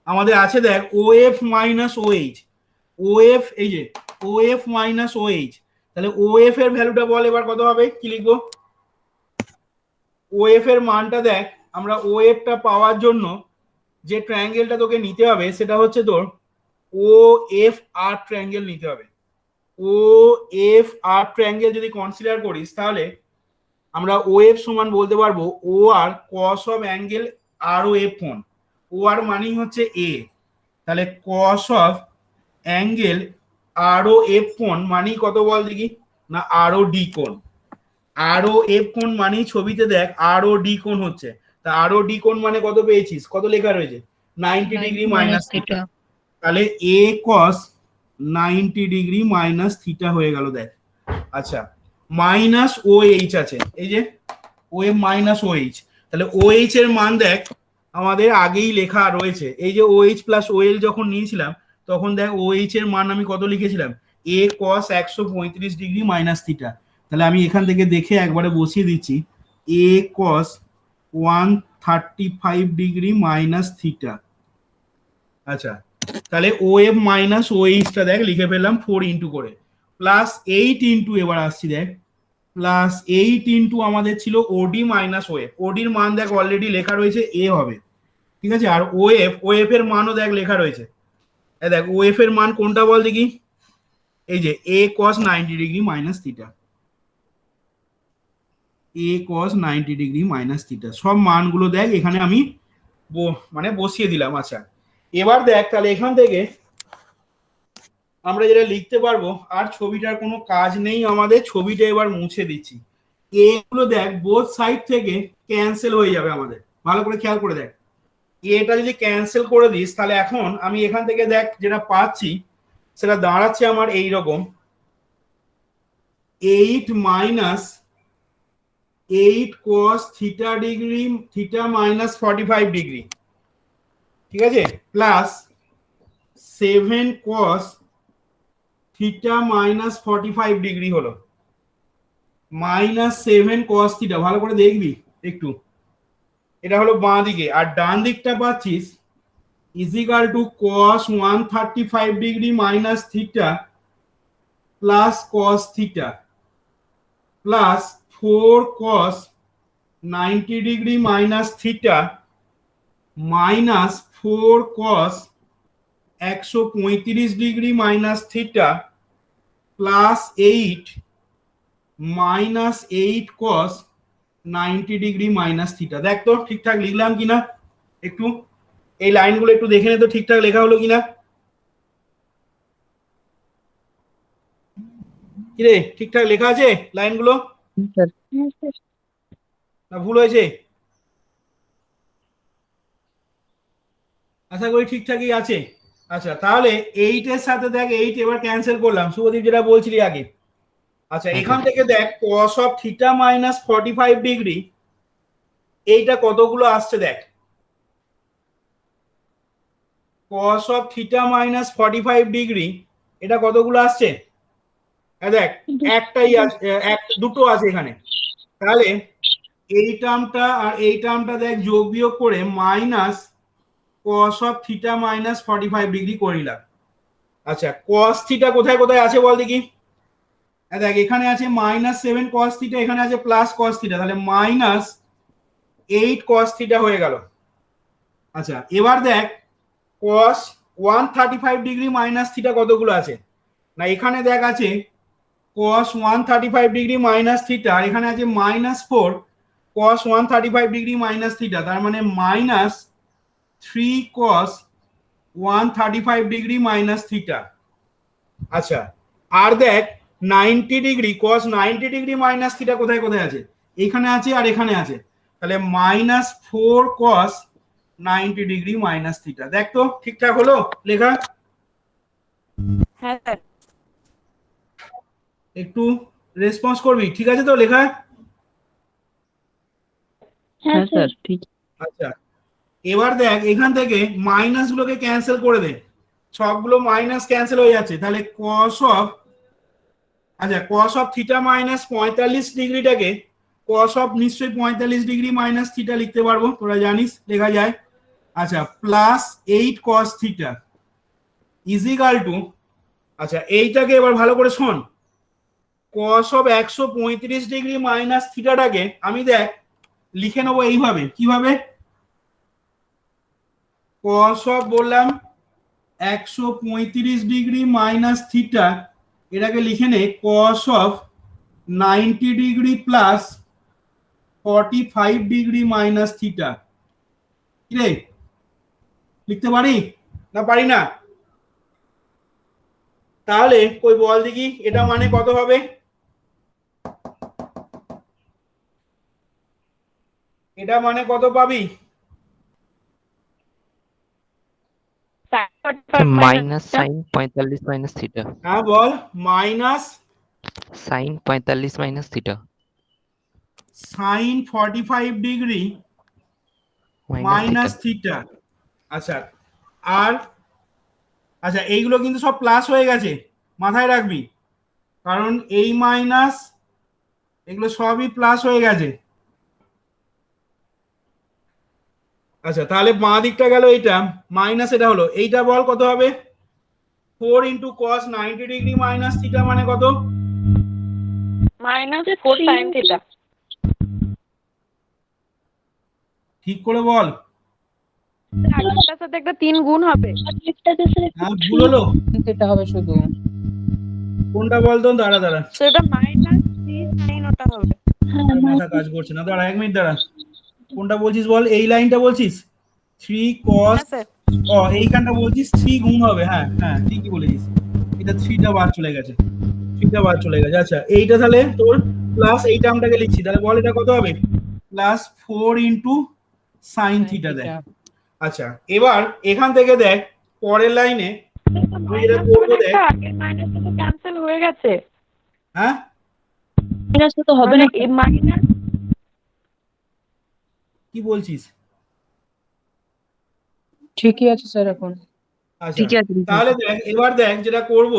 আমাদের আছে দেখ ও এফ মাইনাস ও এইচ। ও এফ এই যে ও এফ মাইনাস ও এইচ, তাহলে ও এফ এর ভ্যালুটা বল এবার কত হবে, কি লিখবো? ও এফ এর মানটা দেখ, আমরা ও এফটা পাওয়ার জন্য যে ট্রায়াঙ্গেলটা তোকে নিতে হবে সেটা হচ্ছে তোর ও এফ আর ট্রায়াঙ্গেল নিতে হবে। ও এফ আর ট্রায়াঙ্গেল যদি কনসিডার করিস তাহলে আমরা ও এফ সমান বলতে পারবো O R cos of angle R O F কোণ। ও আর মানেই হচ্ছে এ, তাহলে cos of angle R O F কোণ মানেই কত বল দেখি, না আর ও ডি কোণ। আর ও এফ কোণ মানেই ছবিতে দেখ আর ও ডি কোণ হচ্ছে, তা আর ও ডি কোণ মানে কত পেয়েছিস, কত লেখা রয়েছে 90 ডিগ্রি মাইনাস থিটা। তাহলে এ কস 90 ডিগ্রি মাইনাস থিটা হয়ে গেল দেখ। আচ্ছা মাইনাস ও এইচ আছে, এই যে ও এফ মাইনাস ও এইচ, তাহলে ও এইচ এর মান দেখ আমাদের আগেই লেখা রয়েছে। এই যে ও এইচ প্লাস ও এল যখন নিয়েছিলাম তখন দেখ ও এইচ এর মান আমি কত লিখেছিলাম, এ কস 135 ডিগ্রি মাইনাস থিটা। তাহলে আমি এখান থেকে দেখে একবারে বসিয়ে দিচ্ছি এ কস 135 ডিগ্রি মাইনাস থিটা। আচ্ছা তাহলে ও এফ মাইনাস ও এইচটা দেখ লিখে ফেললাম 4 ইন্টু করে, প্লাস 8 ইন্টু এবার আসছি দেখ প্লাস 8 ইন্টু আমাদের ছিল ওডি মাইনাস ও এফ। ওডির মান দেখ অলরেডি লেখা রয়েছে এ হবে, ঠিক আছে। আর ও এফ এর মানও দেখ লেখা রয়েছে, দেখ ও এফ এর মান কোনটা বল দেখি, এই যে এ কস 90 ডিগ্রি মাইনাস থিটা। এ কস 90 ডিগ্রি মাইনাস থিটা সব মানগুলো দেখ এখানে আমি মানে বসিয়ে দিলাম। আচ্ছা এবার দেখ তাহলে এখান থেকে আমরা যেটা লিখতে পারবো, আর ছবিটার কোনো কাজ নেই আমাদের, ছবিটা এবার মুছে দিচ্ছি। এগুলো দেখ বোথ সাইড থেকে ক্যান্সেল হয়ে যাবে আমাদের, ভালো করে খেয়াল করে দেখ। এটা যদি ক্যান্সেল করে দিস তাহলে এখন আমি এখান থেকে দেখ যেটা পাচ্ছি সেটা দাঁড়াচ্ছে আমার এইরকম 8 minus 8 cos theta degree theta minus 45 degree, ঠিক আছে, plus 7 cos theta minus 45 degree হলো মাইনাস 7 cos থিটা। ভালো করে দেখবি একটু, এটা হলো বাঁ দিকে। আর ডান দিকটা পাচ্ছিস equal to cos 135 degree minus theta plus cos theta plus 4 cos 90 degree minus theta minus 4 cos 135 degree minus theta plus 8 minus 8 cos 90 degree minus theta. দেখ তো ঠিকঠাক লিখলাম কিনা, একটু এই লাইনগুলো একটু দেখে নে তো ঠিকঠাক লেখা হলো কিনা। কিরে ঠিকঠাক লেখা আছে লাইনগুলো স্যার না ভুল হয়েছে? আশা করি ঠিকঠাকই আছে। আচ্ছা তাহলে 8 এর সাথে দেখ 8 এবার ক্যান্সেল করলাম, শুভদীপ যেটা বলছিলি আগে। আচ্ছা এখান থেকে দেখ cos of theta minus 45 degree এইটা কতগুলো আসছে দেখ, cos of theta minus 45 degree এটা কতগুলো আসছে, দেখ একটাই আছে, দুটো আছে এখানে। তাহলে এই টার্মটা আর এই টার্মটা দেখ যোগ বিয়োগ করে minus cos of theta minus 45 degree করিলাম। আচ্ছা cos থিটা কোথায় কোথায় আছে বল দেখি, দেখ এখানে আছে মাইনাস 7 cos থিটা, এখানে আছে প্লাস cos থিটা, তাহলে মাইনাস 8 cos থিটা হয়ে গেল। আচ্ছা এবার দেখ cos 135 ডিগ্রি মাইনাস থিটা কতগুলো আছে, না এখানে দেখ আছে cos 135 ডিগ্রি মাইনাস থিটা, এখানে আছে minus 4 cos 135 degree minus theta, তার মানে minus 3 cos 135 degree minus theta. আচ্ছা আর দেখ 90 degree cos 90 degree minus theta কোথায় কোথায় আছে, এখানে আছে আর এখানে আছে, তাহলে minus 4 cos 90 degree minus theta. দেখ তো ঠিকঠাক হলো লেখা? হ্যাঁ স্যার। একটু রেসপন্স করবি, ঠিক আছে তো লেখা? হ্যাঁ স্যার ঠিক। আচ্ছা এবার দেখ এখান থেকে মাইনাস গুলোকে ক্যান্সেল করে দে, সবগুলো মাইনাস ক্যান্সেল হয়ে যাচ্ছে, তাহলে কস অফ, আচ্ছা কস অফ থিটা মাইনাস 45 ডিগ্রিটাকে কস অফ নিশ্চয়ই 45 ডিগ্রি মাইনাস থিটা লিখতে পারবো, তোরা জানিস লেখা যায়। আচ্ছা plus 8 cos theta is equal two, আচ্ছা এইটাকে এবার ভালো করে শোন, কস অফ 135 ডিগ্রি মাইনাস থিটাটাকে আমি দেখ লিখে নেবো এইভাবে, কিভাবে, কস অফ বললাম 135 ডিগ্রি মাইনাস থিটা, এটাকে লিখে নে cos of 90 degree plus 45 degree minus theta. কি রে, লিখতে পারি না পারি না? তাহলে কই বল দেখি এটা মানে কত হবে, এটা মানে কত পাবি? মাইনাস সাইন 45 মাইনাস থিটা, হ্যাঁ বল, minus sine 45 minus theta sine 45 degree minus theta. আচ্ছা আর আচ্ছা এইগুলো কিন্তু সব প্লাস হয়ে গেছে, মাথায় রাখবি, কারণ এই মাইনাস এগুলো সবই প্লাস হয়ে গেছে। আচ্ছা তাহলে বাঁ দিকটা গেল, এইটা মাইনাস, এটা হলো, এইটা বল কত হবে, 4 into cos 90 degree minus theta মানে কত, মাইনাস 4 sin থিটা। ঠিক করে বল। আগেরটার সাথে একটা 3 গুণ হবে। হ্যাঁ ভুল হলো, এটা হবে শুধু। কোনটা বল তো, দাঁড়া দাঁড়া, সেটা মাইনাস 3 sin ওটা হবে। আর মাথা কাজ করছে না, দাঁড়া 1 মিনিট দাঁড়া, কোনটা বলছিস বল, এই লাইনটা বলছিস 3 cos, হ্যাঁ স্যার। ও এইখানটা বলছিস 3 গুণ হবে, হ্যাঁ হ্যাঁ ঠিকই বলেছিস, এটা 3টা বাদ চলে গেছে, 3টা বাদ চলে গেছে। আচ্ছা এইটা তাহলে তোর প্লাস এই টার্মটাকে লিখছি, তাহলে বল এটা কত হবে, প্লাস 4 ইন্টু সাইন থিটা দেয়। আচ্ছা এবার এখান থেকে দেখ পরের লাইনে আমি যেটা করবো দেখ, আগের মাইনাসটা তো ক্যান্সেল হয়ে গেছে। হ্যাঁ মাইনাস তো হবে না। এই মাইনাস কি বলছিস? ঠিকই আছে স্যার এখন। আচ্ছা ঠিক আছে, ঠিক আছে। তাহলে দেখ এবার দেখ যেটা করব,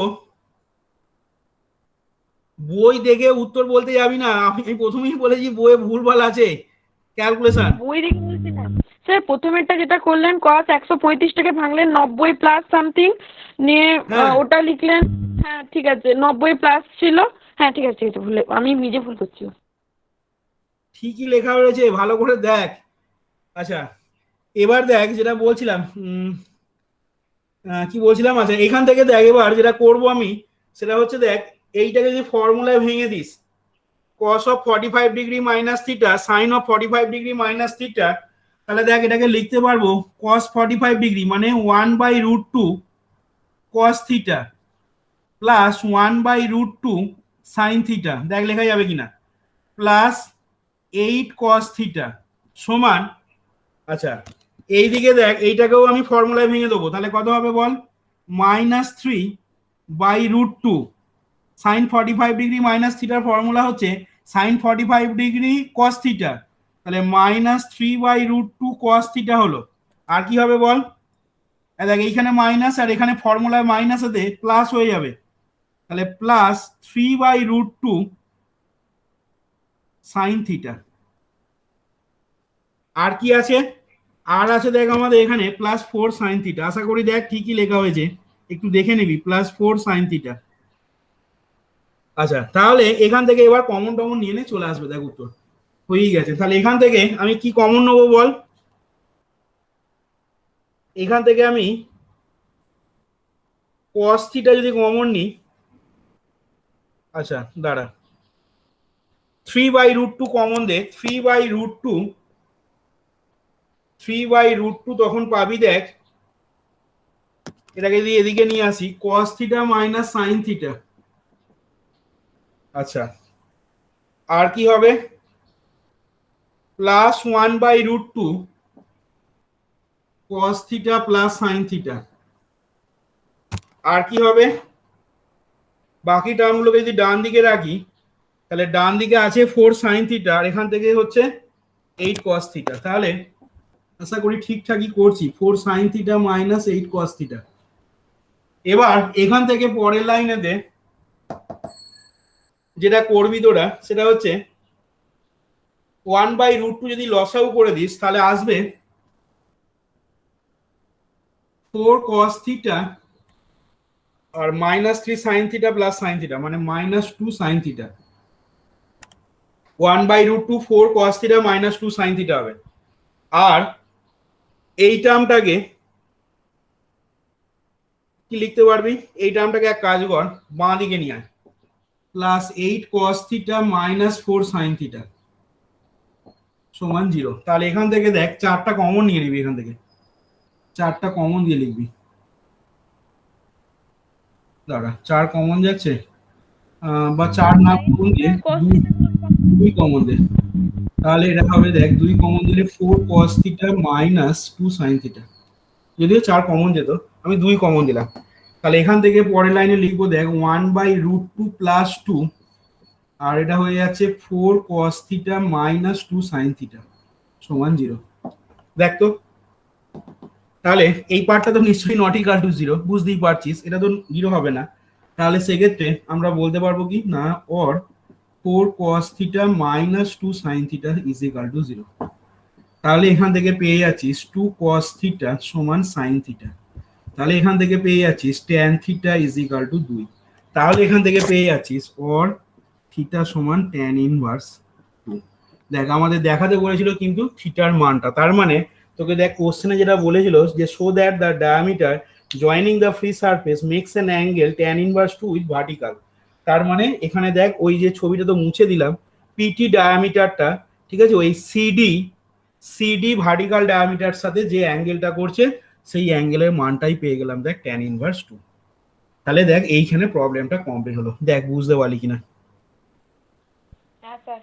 বই দেখে উত্তর বলতে যাবি না, আমি প্রথমেই বলেছি বইয়ে ভুলভাল আছে ক্যালকুলেশন। বই দেখে বলছিলাম স্যার, প্রথমেরটা যেটা করলেন cos 135 টাকে ভাঙলেন 90 প্লাস সামথিং নিয়ে হ্যাঁ। ওটা লিখলেন। হ্যাঁ ঠিক আছে, 90 প্লাস ছিল। হ্যাঁ ঠিক আছে ঠিক আছে, ভুলে আমি নিজে ভুল করছি। ঠিকই লেখা রয়েছে, ভালো করে দেখ। আচ্ছা এবার দেখ যেটা বলছিলাম, কি বলছিলাম, আচ্ছা এখান থেকে দেখ এবার যেটা করব আমি সেটা হচ্ছে দেখ, এইটাকে যদি ফর্মুলায় ভেঙে this, cos of 45 degree minus theta sign of 45 degree minus theta, তাহলে দেখ এটাকে লিখতে পারবো cos 45 ডিগ্রি মানে 1/√2 cos theta plus 1/√2 sine theta, দেখ লেখা যাবে কিনা, প্লাস 8 cos থিটা সমান, আচ্ছা এইদিকে দেখ এইটাকেও আমি ফর্মুলায় ভেঙে দেবো, তাহলে কত হবে বল, -3/√2 সাইন 45 ডিগ্রি মাইনাস থিটার ফর্মুলা হচ্ছে সাইন 45 ডিগ্রি কস থিটা, তাহলে -3/√2 কস থিটা হলো। আর কি হবে বল, দেখ এইখানে মাইনাস আর এখানে ফর্মুলায় মাইনাস হতে প্লাস হয়ে যাবে, তাহলে প্লাস 3/√2 সাইন থিটা। আর কি আছে, আর আছে দেখ আমাদের এখানে +4 সাইন থিটা, আশা করি দেখ ঠিকই লেখা হয়েছে, একটু দেখে নিবি, +4 সাইন থিটা। আচ্ছা তাহলে এখান থেকে এবার কমন টমন নিয়ে চলে আসবে, দেখ উত্তর হয়েই গেছে। তাহলে এখান থেকে আমি কি কমন নেবো বল, এখান থেকে আমি cos থিটা যদি কমন নিই, আচ্ছা দাঁড়া 3/√2 কমন দে, 3/√2 তখন পাবি দেখ, এটাকে যদি এদিকে নিয়ে আসি cos theta minus sine theta. আচ্ছা আর কি হবে, plus 1/√2 cos theta plus sine theta. আর কি হবে, বাকি টার্মগুলোকে যদি ডান দিকে রাখি, তাহলে ডান দিকে আছে 4 সাইন থিটা আর এখান থেকে হচ্ছে 8 cos থিটা, তাহলে আশা করি ঠিকঠাকই করছি, 4 sine theta minus 8 cos theta. এবার এখান থেকে পরের লাইনেতে যেটা করবি তোরা সেটা হচ্ছে 1/√2 যদি লসাগু করে দিস তাহলে আসবে 4 cos থিটা আর -3 sin theta plus sin theta মানে -2 sin theta. 1/√2 4 cos theta -2 sin theta হবে। আর এই টার্মটাকে কি লিখতে পারবি? এই টার্মটাকে এক কাজ কর, বাঁ দিকে নিয়ে আয়, +8 cos থিটা -4 sin থিটা সমান 0। তাহলে এখান থেকে দেখ চারটা কমন নিয়ে নিবি, এখান থেকে চারটা কমন দিয়ে লিখবি। দাঁড়া, 4 কমন যাচ্ছে বা 4 না কমন দিয়ে 2 কমন দে, তাহলে এটা হবে দেখ 2 কমন দিলে 4 cos থিটা -2 sin থিটা। যদিও 4 কমন যেত, আমি 2 কমন দিলাম। তাহলে এখান থেকে পরের লাইনে লিখবো দেখ 1/√2 + 2 আর এটা হয়ে যাচ্ছে 4 cos থিটা -2 sin থিটা সমান 0। দেখ তো, তাহলে এই পার্টটা তো নিশ্চয়ই নট ইকুয়াল টু 0, বুঝতেই পারছিস এটা তো 0 হবে না। তাহলে সেক্ষেত্রে আমরা বলতে পারবো কি না, or 4 cos theta -2 sin theta is equal two 0। তাহলে এখান থেকে পেয়ে যাচ্ছিস 2 cos থিটা সমান sin থিটা। তাহলে এখান থেকে পেয়ে যাচ্ছিস tan theta is equal two 2। তাহলে এখান থেকে পেয়ে যাচ্ছিস অর থিটা সমান tan ইনভার্স 2। দেখ আমাদের দেখাতে বলেছিল কিন্তু থিটার মানটা, তার মানে তোকে দেখ কোশ্চেনে যেটা বলেছিল যে show that the diameter joining the free surface makes an angle tan inverse 2 with vertical. তার মানে এখানে দেখ ওই যে ছবিটা তো মুছে দিলাম, পিটি ডায়ামিটারটা, ঠিক আছে, ওই সিডি ভার্টিক্যাল ডায়ামিটার সাথে যে অ্যাঙ্গেলটা করছে সেই অ্যাঙ্গেলের মানটাই পেয়ে গেলাম দেখ tan ইনভার্স 2। তাহলে দেখ এইখানে প্রবলেমটা কমপ্লিট হলো। দেখ বুঝতে পারলি কিনা? হ্যাঁ স্যার।